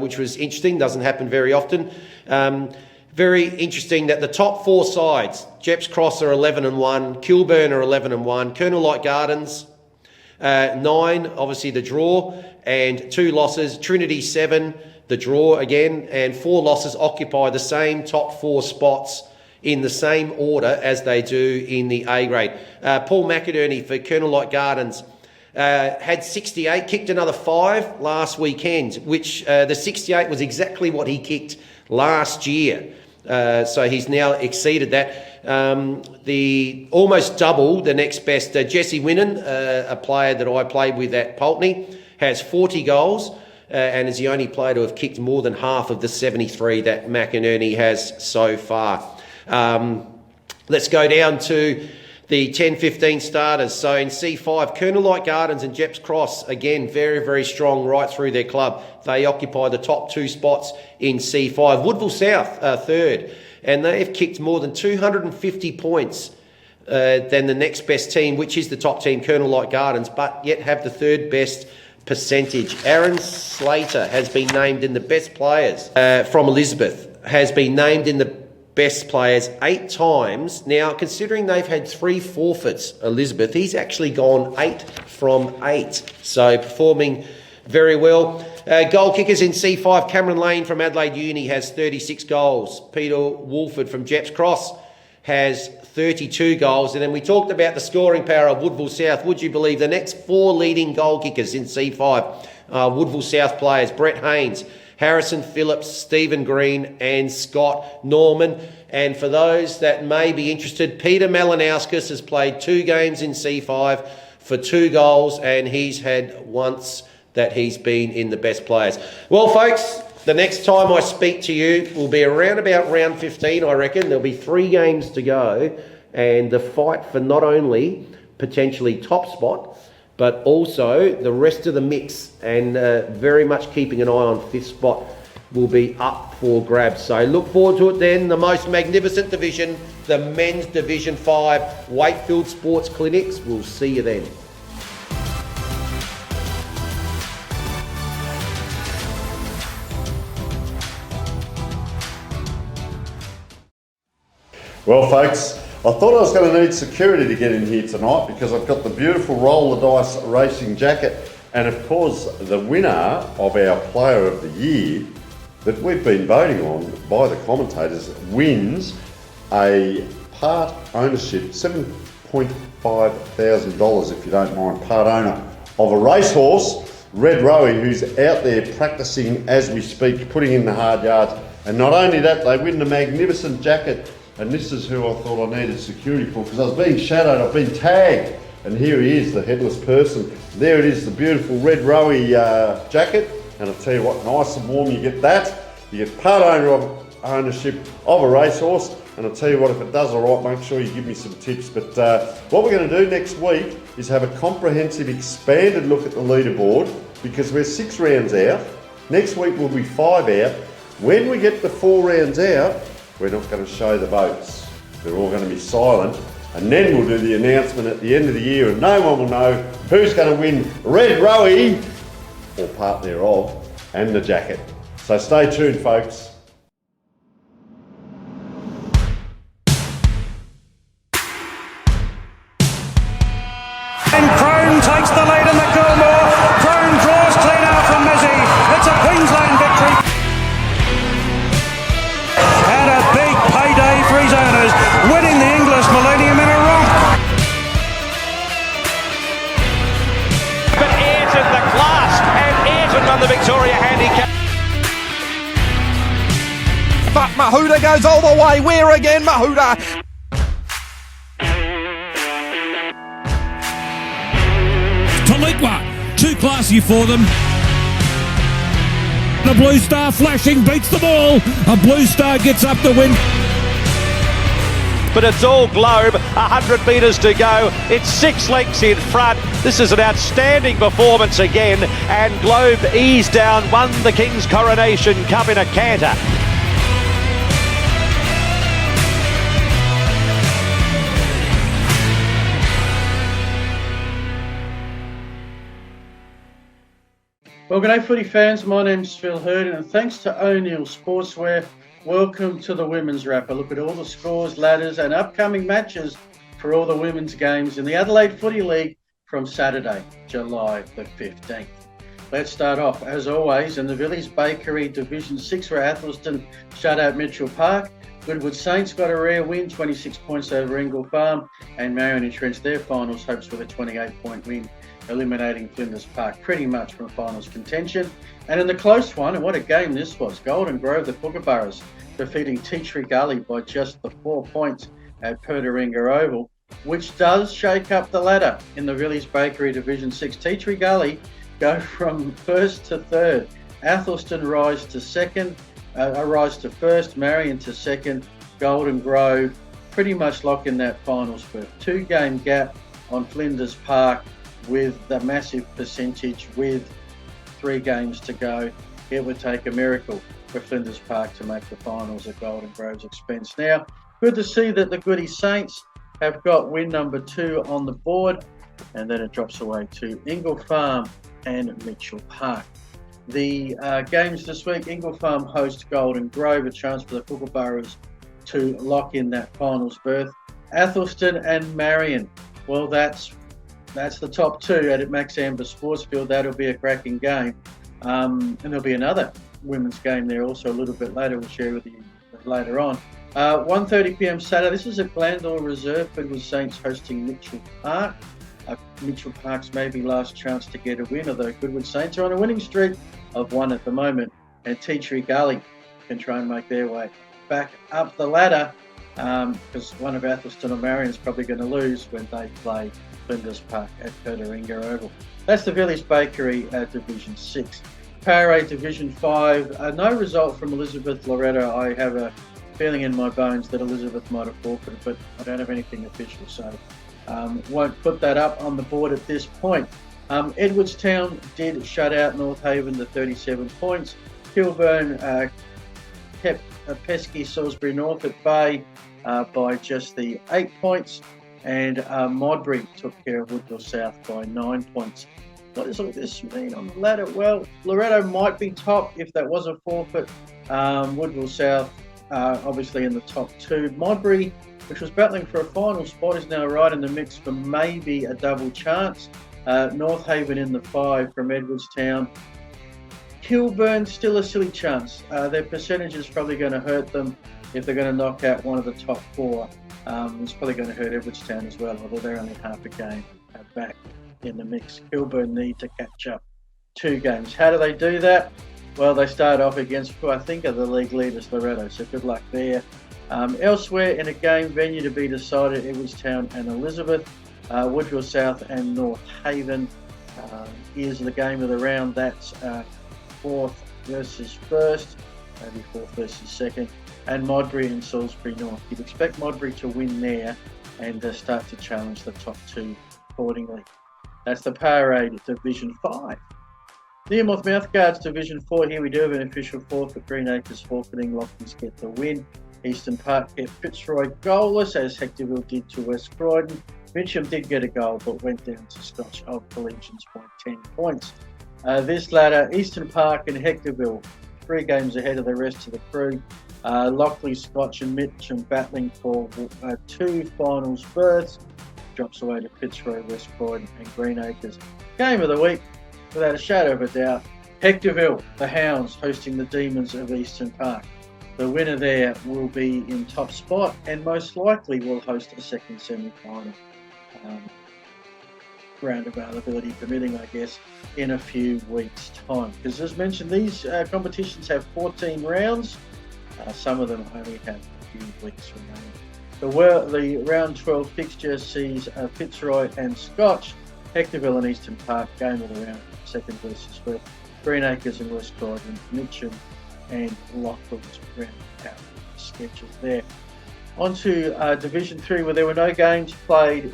which was interesting, doesn't happen very often. Very interesting that the top 4 sides, Jeps Cross are 11-1, Kilburn are 11-1, Colonel Light Gardens 9, obviously the draw, and 2 losses, Trinity 7, the draw again, and 4 losses occupy the same top 4 spots in the same order as they do in the A grade. Paul McInerney for Colonel Light Gardens had 68, kicked another 5 last weekend, which the 68 was exactly what he kicked last year. So he's now exceeded that. The almost double the next best, Jesse Winnan, a player that I played with at Pulteney, has 40 goals and is the only player to have kicked more than half of the 73 that McInerney has so far. Let's go down to the 10-15 starters. So in C5, Colonel Light Gardens and Jeps Cross, again, very, very strong right through their club. They occupy the top 2 spots in C5. Woodville South, third, and they've kicked more than 250 points than the next best team, which is the top team, Colonel Light Gardens, but yet have the third best percentage. Aaron Slater has been named in the best players from Elizabeth, has been named in the best players 8 times. Now, considering they've had 3 forfeits, Elizabeth, he's actually gone 8 from 8. So performing very well. Goal kickers in C5, Cameron Lane from Adelaide Uni has 36 goals. Peter Wolford from Jeps Cross has 32 goals. And then we talked about the scoring power of Woodville South. Would you believe the next 4 leading goal kickers in C5 are Woodville South players? Brett Haynes, Harrison Phillips, Stephen Green and Scott Norman. And for those that may be interested, Peter Malinauskas has played 2 games in C5 for 2 goals, and he's had once that he's been in the best players. Well, folks, the next time I speak to you will be around about round 15, I reckon. There'll be 3 games to go, and the fight for not only potentially top spot, but also the rest of the mix, and very much keeping an eye on 5th spot will be up for grabs. So look forward to it then. The most magnificent division, the Men's Division 5 Wakefield Sports Clinics. We'll see you then. Well, folks, I thought I was going to need security to get in here tonight because I've got the beautiful Roll the Dice racing jacket, and of course the winner of our Player of the Year that we've been voting on by the commentators wins a part ownership, $7,500 if you don't mind, part owner of a racehorse, Red Rowie, who's out there practicing as we speak, putting in the hard yards. And not only that, they win the magnificent jacket. And this is who I thought I needed security for, because I was being shadowed, I've been tagged. And here he is, the headless person. There it is, the beautiful Red Rowie jacket. And I'll tell you what, nice and warm, you get that. You get part ownership of a racehorse. And I'll tell you what, if it does all right, make sure you give me some tips. But what we're going to do next week is have a comprehensive, expanded look at the leaderboard, because we're 6 rounds out. Next week will be 5 out. When we get the 4 rounds out, we're not going to show the votes. They're all going to be silent. And then we'll do the announcement at the end of the year, and no one will know who's going to win Red Rowie, or part thereof, and the jacket. So stay tuned, folks. And Crone takes the lead in the Gilmore. Crone draws clean out from Mizzy. It's a Queensland victory. And a big payday for his owners, winning the English Millennium in a romp. But Ayrton the class, and Ayrton won the Victoria Handicap. But Mahuda goes all the way. Where again, Mahuda? Taliqua, too classy for them. The Blue Star flashing, beats the ball. A Blue Star gets up the win. But it's all Globe, 100 metres to go. It's 6 lengths in front. This is an outstanding performance again. And Globe eased down, won the King's Coronation Cup in a canter. Well, good day, footy fans. My name's Phil Hurden, and thanks to O'Neill Sportswear, welcome to the Women's Wrap. A look at all the scores, ladders, and upcoming matches for all the women's games in the Adelaide Footy League from Saturday, July the 15th. Let's start off, as always, in the Villiers Bakery Division 6, where Athelston shut out Mitchell Park. Goodwood Saints got a rare win, 26 points over Ingle Farm, and Marion entrenched their finals hopes with a 28-point win, eliminating Flinders Park pretty much from finals contention. And in the close one, and what a game this was, Golden Grove, the Kookaburras, defeating Tea Tree Gully by just the 4 points at Pertaringa Oval, which does shake up the ladder in the Villiers Bakery Division 6. Tea Tree Gully go from first to third. Athelston rise to first, Marion to second, Golden Grove pretty much lock in that final spurt. 2-game gap on Flinders Park with the massive percentage with 3 games to go. It would take a miracle for Flinders Park to make the finals at Golden Grove's expense. Now, good to see that the Goody Saints have got win number 2 on the board, and then it drops away to Ingle Farm and Mitchell Park. The games this week, Ingle Farm host Golden Grove, a chance for the Kookaburras to lock in that finals berth. Athelston and Marion, well, that's the top 2 at Max Amber Sportsfield. That'll be a cracking game. And there'll be another women's game there also a little bit later. We'll share with you later on. 1:30 p.m. Saturday. This is at Glandore Reserve. Goodwood Saints hosting Mitchell Park. Mitchell Park's maybe last chance to get a win, although Goodwood Saints are on a winning streak of 1 at the moment. And Tea Tree Gully can try and make their way back up the ladder because one of Athelston or Marion is probably going to lose when they play Flinders Park at Pertaringa Oval. That's the Villiers Bakery Division 6. Powerade Division 5, no result from Elizabeth Loretto. I have a feeling in my bones that Elizabeth might have forfeited, but I don't have anything official, so won't put that up on the board at this point. Edwardstown did shut out North Haven to 37 points. Kilburn kept pesky Salisbury North at bay by just the 8 points, and Modbury took care of Woodville South by 9 points. What does all this mean on the ladder? Well, Loretto might be top if that was a forfeit. Woodville South obviously in the top 2. Modbury, which was battling for a final spot, is now right in the mix for maybe a double chance. North Haven in the 5 from Edwardstown. Kilburn, still a silly chance. Their percentage is probably going to hurt them if they're going to knock out one of the top 4. It's probably going to hurt Edwardstown as well, although they're only half a game back in the mix. Kilburn need to catch up 2 games. How do they do that? Well, they start off against who I think are the league leaders, Loretto, so good luck there. Elsewhere in a game venue to be decided, Edwardstown and Elizabeth, Woodville South and North Haven. Here's the game of the round. That's 4th versus 1st, maybe 4th versus 2nd, and Modbury and Salisbury North. You'd expect Modbury to win there and start to challenge the top 2 accordingly. That's the Powerade Division 5. Nearmouth Mouthguards Division 4. Here we do have an official forfeit. Green Acres forfeiting. Lockleys get the win. Eastern Park kept Fitzroy goalless, as Hectorville did to West Croydon. Mitcham did get a goal, but went down to Scotch of Collegians by 10 points. This ladder, Eastern Park and Hectorville, 3 games ahead of the rest of the crew. Lockley, Scotch and Mitcham battling for 2 finals berths. Drops away to Fitzroy, West Croydon and Green Acres. Game of the week, without a shadow of a doubt, Hectorville, the Hounds, hosting the Demons of Eastern Park. The winner there will be in top spot and most likely will host a second semi-final. Ground availability permitting, I guess, in a few weeks' time. Because as mentioned, these competitions have 14 rounds. Some of them only have a few weeks remaining. The round 12 fixture sees Fitzroy and Scotch, Hectorville and Eastern Park, game of the round, 2nd versus 1st. Green Acres and West Croydon, Mitcham and Lockwood's round out sketches there. On to Division 3, where there were no games played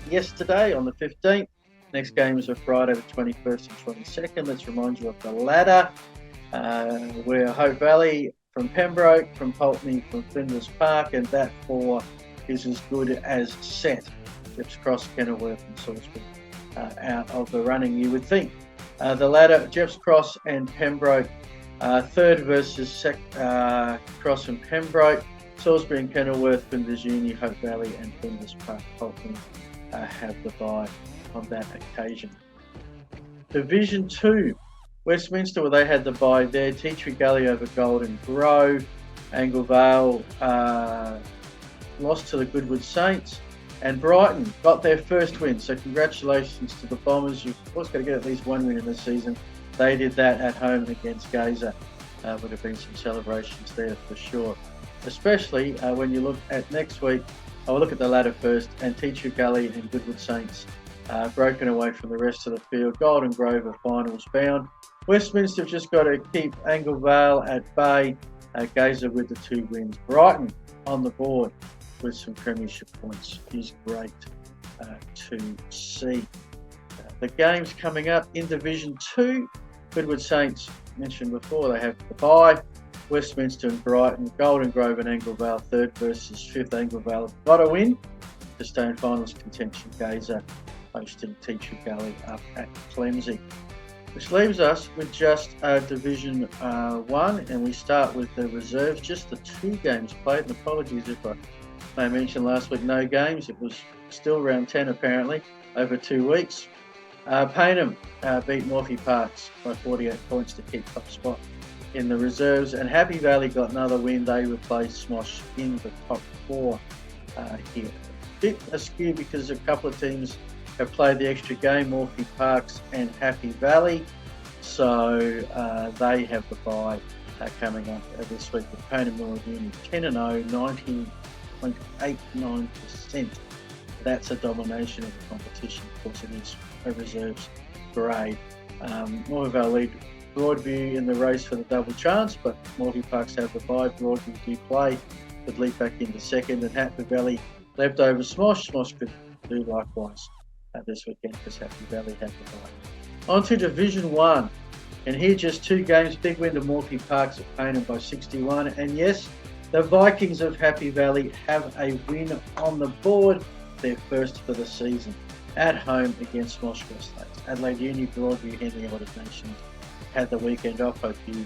yesterday on the 15th. Next games are Friday the 21st and 22nd. Let's remind you of the ladder, where Hope Valley from Pembroke, from Pulteney, from Flinders Park, and that 4 is as good as set. Gibs Cross, Kenilworth and Salisbury out of the running, you would think. The ladder, Gibs Cross and Pembroke, 3rd versus Cross and Pembroke. Salisbury and Kenilworth, Flinders Uni, Hope Valley and Flinders Park Pulteney have the bye on that occasion. Division 2, Westminster, where they had the bye there. Tea Tree Gully over Golden Grove. Angle Vale lost to the Goodwood Saints. And Brighton got their first win, so congratulations to the Bombers. You've of course got to get at least one win in the season. They did that at home against Gazer. would have been some celebrations there for sure. Especially when you look at next week. I'll look at the ladder first, and Teacher Gully and Goodwood Saints broken away from the rest of the field. Golden Grove are finals bound. Westminster have just got to keep Anglevale at bay. Gazer with the 2 wins. Brighton on the board with some premiership points is great to see. The games coming up in Division 2. Goodwood Saints, mentioned before, they have the bye. Westminster and Brighton, Golden Grove and Anglevale, 3rd versus 5th. Anglevale have got to win to stay in finals contention. Gazer hosting Teacher Gully up at Clemsey. Which leaves us with just Division 1, and we start with the reserves, just the 2 games played. And apologies if I mentioned last week no games. It was still round 10 apparently over 2 weeks. Payneham beat Morphy Parks by 48 points to keep top spot in the reserves, and Happy Valley got another win. They replaced Smosh in the top 4 here. A bit askew because a couple of teams have played the extra game, Morphy Parks and Happy Valley, so they have the bye coming up this week with Payneham Uni 10-0, 90.89%. That's a domination of the competition. Of course, it is a reserves grade. Morphyvale lead Broadview in the race for the double chance, but Morphy Parks have the bye. Broadview do play, could leap back into 2nd, and Happy Valley left over Smosh. Smosh could do likewise this weekend because Happy Valley have the bye. On to Division 1, and here just 2 games. Big win to Morphy Parks at Payneham by 61, and yes, the Vikings of Happy Valley have a win on the board, their first for the season, at home against Smosh West Lakes. Adelaide Uni, Broadview, Henley, Audit Nations had the weekend off. Hope you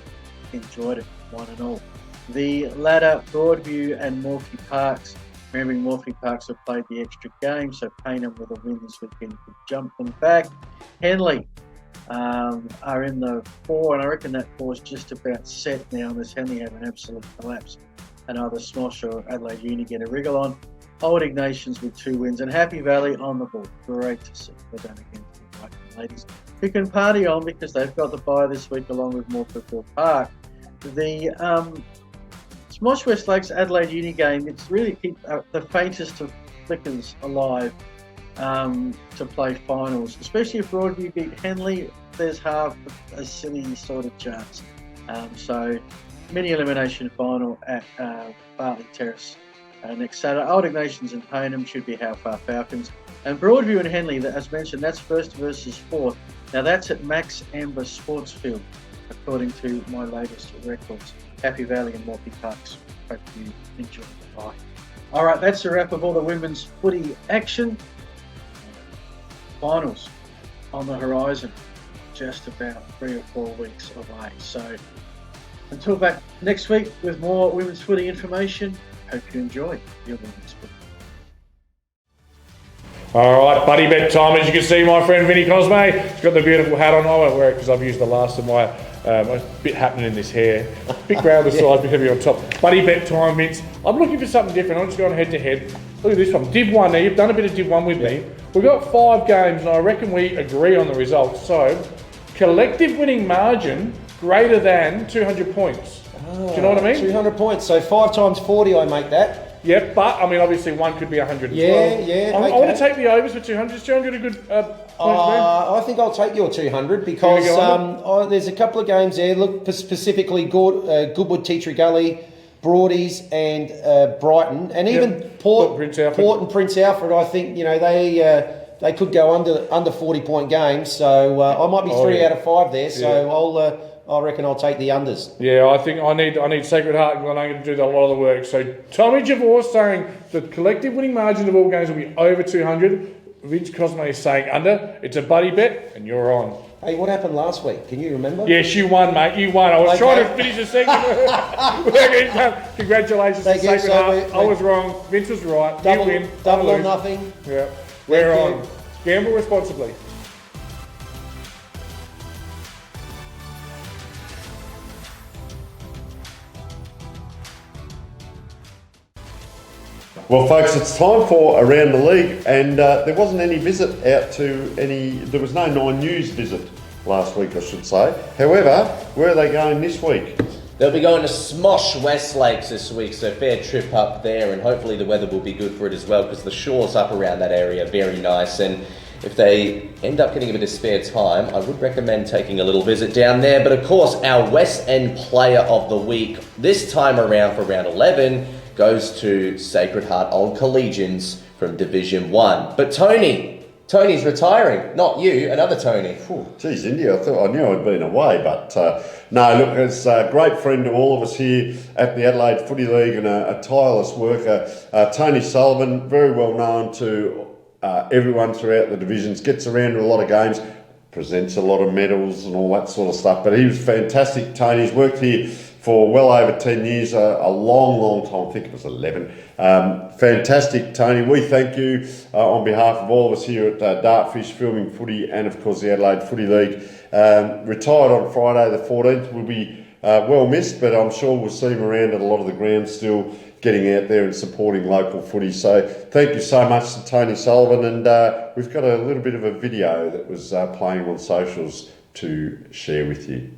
enjoyed it, one and all. The ladder, Broadview and Morphy Parks. Remembering Morphy Parks have played the extra game, so Payneham with a win this weekend could jump them back. Henley are in the 4, and I reckon that 4 is just about set now, unless Henley have an absolute collapse and either Smosh or Adelaide Uni get a wriggle on. Holding Nations with 2 wins, and Happy Valley on the board. Great to see. They're done again for the Viking ladies, who can party on because they've got the bye this week along with Morphettville Park. The Smosh West Lakes Adelaide Uni game, it's really keep the faintest of flickers alive to play finals, especially if Broadview beat Henley. There's half a silly sort of chance. So mini elimination final at Bartley Terrace next Saturday. Old Nations and Payneham should be How Far Falcons. And Broadview and Henley, as mentioned, that's 1st versus 4th. Now that's at Max Amber Sports Field, according to my latest records. Happy Valley and Morphy Parks. Hope you enjoy the bye. All right, that's a wrap of all the women's footy action. Finals on the horizon, just about 3 or 4 weeks away. So until back next week with more women's footy information, hope you enjoy your women's footy. All right, buddy bet time. As you can see, my friend Vinny Cosme, he's got the beautiful hat on. I won't wear it because I've used the last of my bit happening in this hair. Bit round the sides, bit heavy on top. Buddy bet time, Vince. I'm looking for something different. I'm just going head to head. Look at this one. Div 1 now. You've done a bit of Div 1 with me. We've got 5 games, and I reckon we agree on the results. So, collective winning margin greater than 200 points. Do you know what I mean? 200 points. So 5 times 40, I make that. Yeah, but I mean, obviously, one could be 100 as well. Yeah. I want to take the overs for 200. Is 200 a good I think I'll take your 200 because there's a couple of games there. Look, specifically Goodwood, Teacher Gully, Broadies, and Brighton, and even Port and Prince Alfred. I think they could go under 40-point games. So I might be 3 out of 5 there. So I reckon I'll take the unders. Yeah, I think I need Sacred Heart and Glenangan to do a lot of the work. So Tommy Javor saying the collective winning margin of all games will be over 200. Vince Cosme is saying under. It's a buddy bet, and you're on. Hey, what happened last week? Can you remember? Yes, you won, mate. You won. I was trying to finish the segment. Congratulations to Sacred Heart. I was wrong. Vince was right. Double, you win. Double or nothing. Yeah. We're on. Gamble responsibly. Well, folks, it's time for Around the League, and there wasn't any visit out to there was no Nine News visit last week, I should say. However, where are they going this week? They'll be going to Smosh West Lakes this week, so fair trip up there, and hopefully the weather will be good for it as well, because the shores up around that area are very nice, and if they end up getting a bit of spare time, I would recommend taking a little visit down there. But of course, our West End Player of the Week, this time around for round 11, goes to Sacred Heart Old Collegians from Division 1. But Tony's retiring, not you, another Tony. Geez, India, I thought I knew I'd been away, but no, look, it's a great friend to all of us here at the Adelaide Footy League and a tireless worker. Tony Sullivan, very well known to everyone throughout the divisions, gets around to a lot of games, presents a lot of medals and all that sort of stuff, but he was fantastic. Tony's worked here for well over 10 years, a long time, I think it was 11. Fantastic, Tony. We thank you on behalf of all of us here at Dartfish Filming Footy and, of course, the Adelaide Footy League. Retired on Friday the 14th. Will be well missed, but I'm sure we'll see him around at a lot of the grounds still, getting out there and supporting local footy. So thank you so much to Tony Sullivan, and we've got a little bit of a video that was playing on socials to share with you.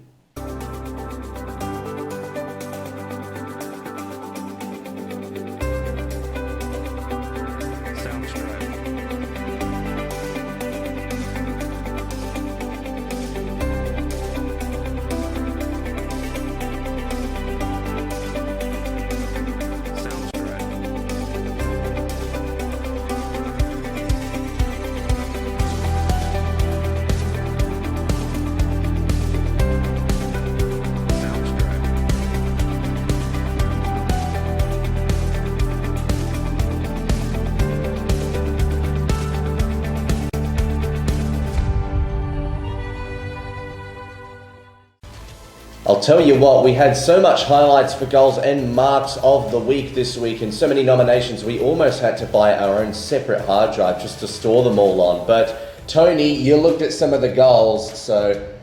I'll tell you what, we had so much highlights for goals and marks of the week this week, and so many nominations we almost had to buy our own separate hard drive just to store them all on. But Tony, you looked at some of the goals, so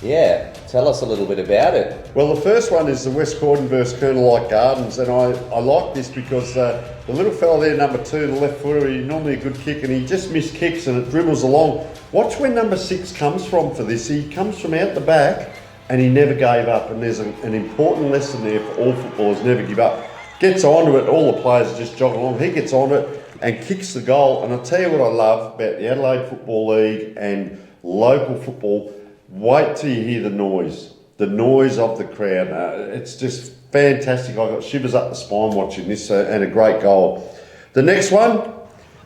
yeah, tell us a little bit about it. Well, the first one is the West Cordon versus Colonel Light Gardens, and I like this because the little fella there, number 2, the left footer, he's normally a good kick, and he just missed kicks and it dribbles along. Watch where number 6 comes from for this. He comes from out the back, and he never gave up, and there's an important lesson there for all footballers: never give up. Gets onto it, all the players just jog along, he gets onto it and kicks the goal. And I'll tell you what I love about the Adelaide Football League and local football, wait till you hear the noise of the crowd. It's just fantastic. I got shivers up the spine watching this, and a great goal. The next one,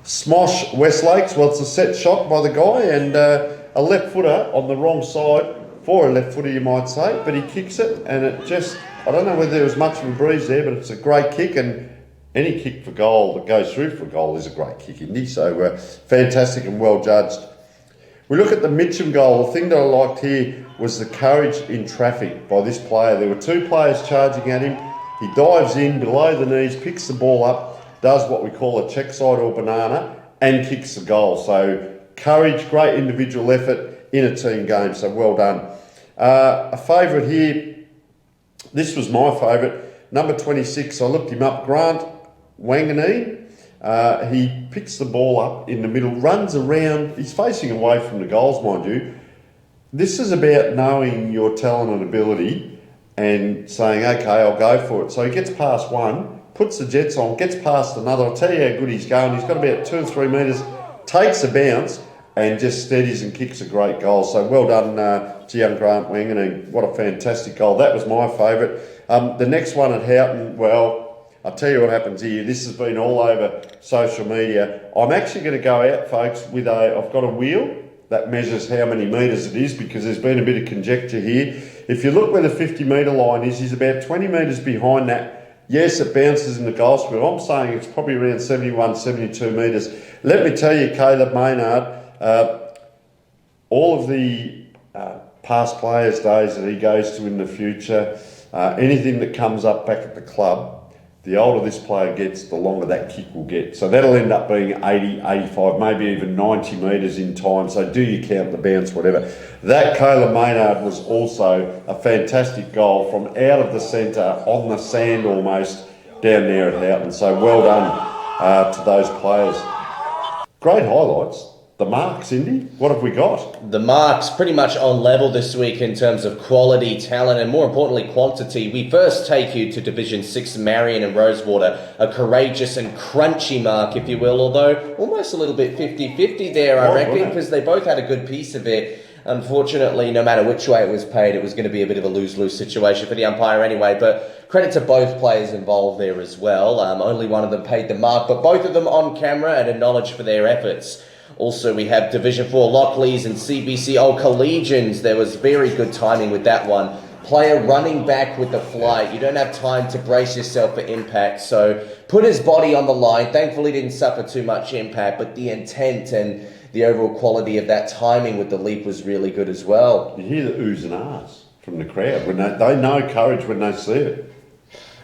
Smosh West Lakes. Well, it's a set shot by the guy, and a left footer on the wrong side, for a left footer you might say, but he kicks it, and it just, I don't know whether there was much of a breeze there, but it's a great kick, and any kick for goal that goes through for goal is a great kick, isn't he? So fantastic and well judged. We look at the Mitcham goal. The thing that I liked here was the courage in traffic by this player. There were 2 players charging at him. He dives in below the knees, picks the ball up, does what we call a check side or banana, and kicks the goal. So courage, great individual effort in a team game, so well done. A favourite here, this was my favourite, number 26, I looked him up, Grant Wanganeen. He picks the ball up in the middle, runs around, he's facing away from the goals, mind you. This is about knowing your talent and ability and saying, okay, I'll go for it. So he gets past one, puts the jets on, gets past another. I'll tell you how good he's going. He's got about 2 or 3 metres, takes a bounce, and just steadies and kicks a great goal. So well done to young Grant Wanganeen. What a fantastic goal. That was my favourite. The next one at Houghton, well, I'll tell you what happens here. This has been all over social media. I'm actually going to go out, folks, with I've got a wheel that measures how many metres it is, because there's been a bit of conjecture here. If you look where the 50-metre line is, he's about 20 metres behind that. Yes, it bounces in the goal square. I'm saying it's probably around 71, 72 metres. Let me tell you, Caleb Maynard, all of the past players' days that he goes to in the future, anything that comes up back at the club, the older this player gets, the longer that kick will get. So that'll end up being 80, 85, maybe even 90 metres in time. So do you count the bounce, whatever. That Caleb Maynard was also a fantastic goal from out of the centre, on the sand almost, down there at Houghton. So well done to those players. Great highlights. the marks, Indy? What have we got? The marks pretty much on level this week in terms of quality, talent, and more importantly, quantity. We first take you to Division 6, Marion and Rosewater, a courageous and crunchy mark, if you will, although almost a little bit 50-50 there, I reckon, because they both had a good piece of it. Unfortunately, no matter which way it was paid, it was going to be a bit of a lose-lose situation for the umpire anyway, but credit to both players involved there as well. Only one of them paid the mark, but both of them on camera and acknowledged for their efforts. Also, we have Division 4 Lockleys and CBC Old Collegians. There was very good timing with that one. Player running back with the flight. You don't have time to brace yourself for impact, so put his body on the line. Thankfully, didn't suffer too much impact, but the intent and the overall quality of that timing with the leap was really good as well. You hear the oohs and ahs from the crowd when they know courage when they see it.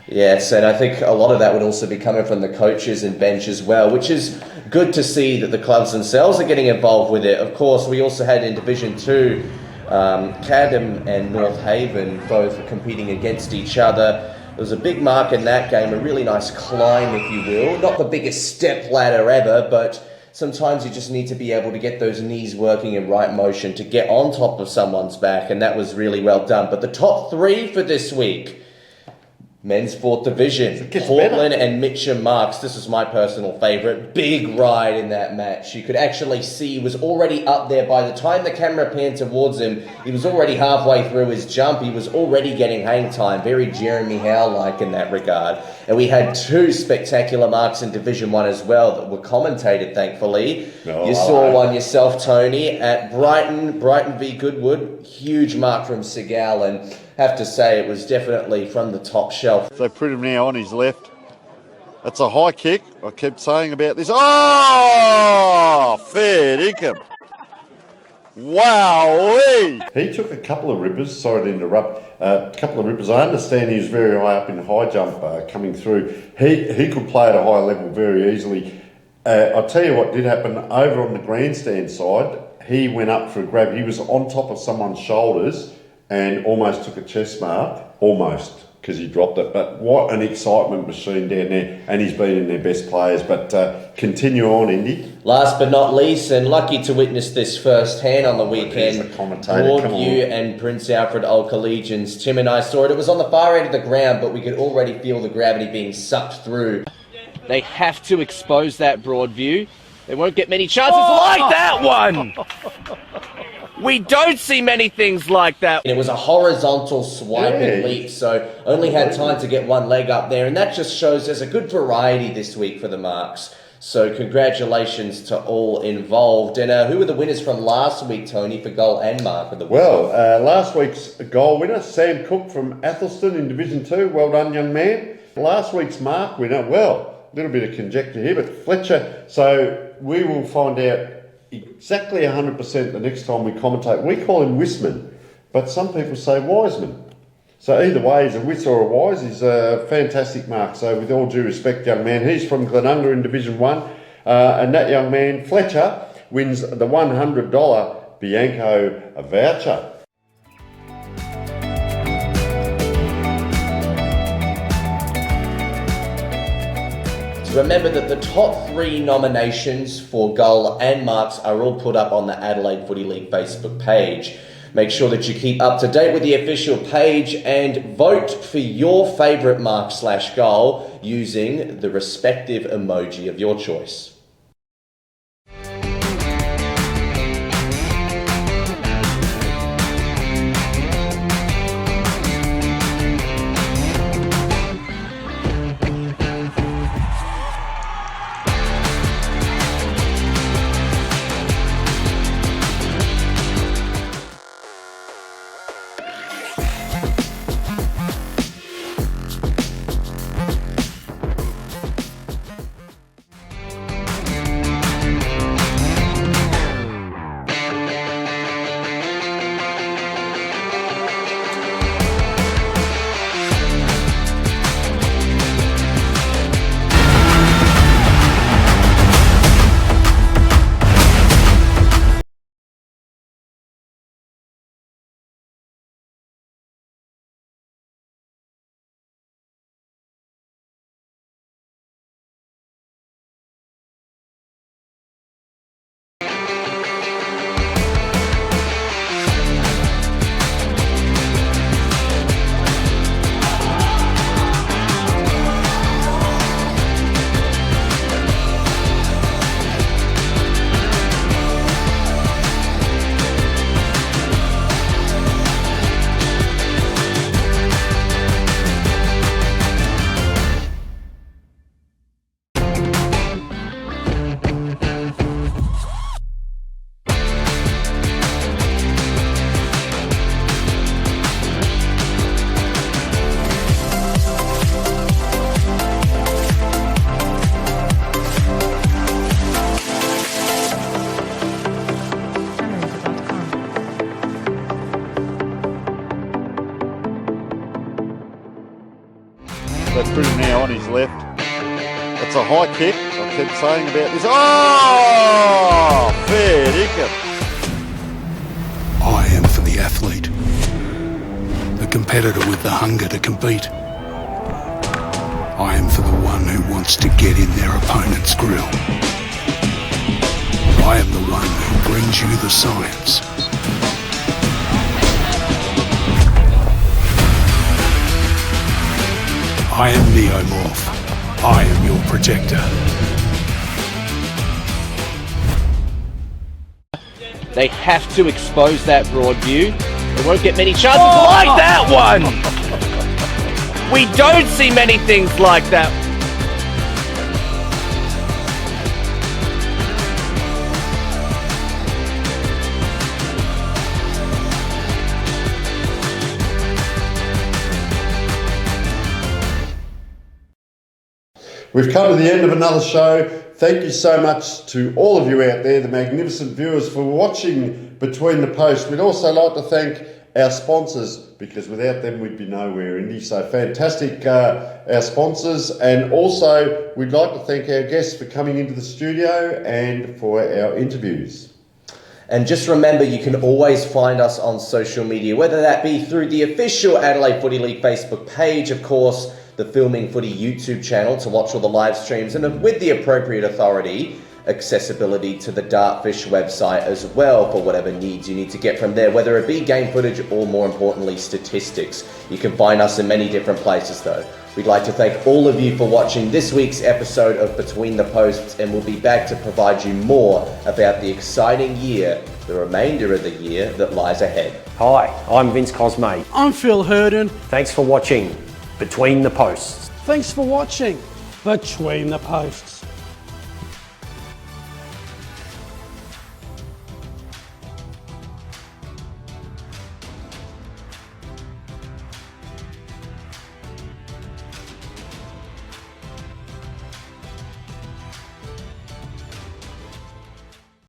Yes, and I think a lot of that would also be coming from the coaches and bench as well, which is good to see that the clubs themselves are getting involved with it. Of course, we also had in Division 2, Cadham and North Haven both competing against each other. There was a big mark in that game, a really nice climb, if you will. Not the biggest step ladder ever, but sometimes you just need to be able to get those knees working in right motion to get on top of someone's back, and that was really well done. But the top three for this week, Men's 4th Division, Portland and Mitcham Marks. This is my personal favourite. Big ride in that match. You could actually see he was already up there. By the time the camera panned towards him, he was already halfway through his jump. He was already getting hang time. Very Jeremy Howe-like in that regard. And we had two spectacular marks in Division 1 as well that were commentated, thankfully. You saw one yourself, Tony, at Brighton v Goodwood. Huge mark from Segal, and have to say it was definitely from the top shelf. They put him now on his left. That's a high kick. I kept saying about this. Oh, fair dinkum. Wowee! He took a couple of rippers, sorry to interrupt, a couple of rippers. I understand he was very high up in the high jump coming through. He could play at a high level very easily. I'll tell you what did happen over on the grandstand side. He went up for a grab. He was on top of someone's shoulders and almost took a chest mark, almost, because he dropped it. But what an excitement machine down there, and he's been in their best players. But continue on, Indy. Last but not least, and lucky to witness this firsthand on the weekend, Broadview and Prince Alfred Old Collegians. Tim and I saw it. It was on the far end of the ground, but we could already feel the gravity being sucked through. They have to expose that Broadview. They won't get many chances like that one. We don't see many things like that. It was a horizontal swiping leap, so only had time to get one leg up there, and that just shows there's a good variety this week for the marks. So congratulations to all involved. And who were the winners from last week, Tony, for goal and mark of the week? Well, last week's goal winner, Sam Cook from Athelston in Division 2. Well done, young man. Last week's mark winner, well, a little bit of conjecture here, but Fletcher. So we will find out exactly 100% the next time we commentate. We call him Wisman, but some people say Wiseman. So either way, he's a Wis or a Wise. He's a fantastic mark. So with all due respect, young man, he's from Glenunga in Division 1. And that young man, Fletcher, wins the $100 Bianco voucher. Remember that the top three nominations for goal and marks are all put up on the Adelaide Footy League Facebook page. Make sure that you keep up to date with the official page and vote for your favourite mark/goal using the respective emoji of your choice. sprinter now on his left. It's a high kick. I kept saying about this. Oh, fair dinkum. I am for the athlete, the competitor with the hunger to compete. I am for the one who wants to get in their opponent's grill. I am the one who brings you the science. I am Neomorph. I am your protector. They have to expose that broad view. They won't get many chances like that one. We don't see many things like that. We've come to the end of another show. Thank you so much to all of you out there, the magnificent viewers, for watching Between the Posts. We'd also like to thank our sponsors, because without them we'd be nowhere, Indy. So fantastic, our sponsors. And also we'd like to thank our guests for coming into the studio and for our interviews. And just remember, you can always find us on social media, whether that be through the official Adelaide Footy League Facebook page, of course, the Filming Footy YouTube channel to watch all the live streams, and with the appropriate authority, accessibility to the Dartfish website as well for whatever needs you need to get from there, whether it be game footage or, more importantly, statistics. You can find us in many different places though. We'd like to thank all of you for watching this week's episode of Between the Posts, and we'll be back to provide you more about the exciting year, the remainder of the year that lies ahead. Hi, I'm Vince Cosme. I'm Phil Herden. Thanks for watching Between the Posts. Thanks for watching Between the Posts.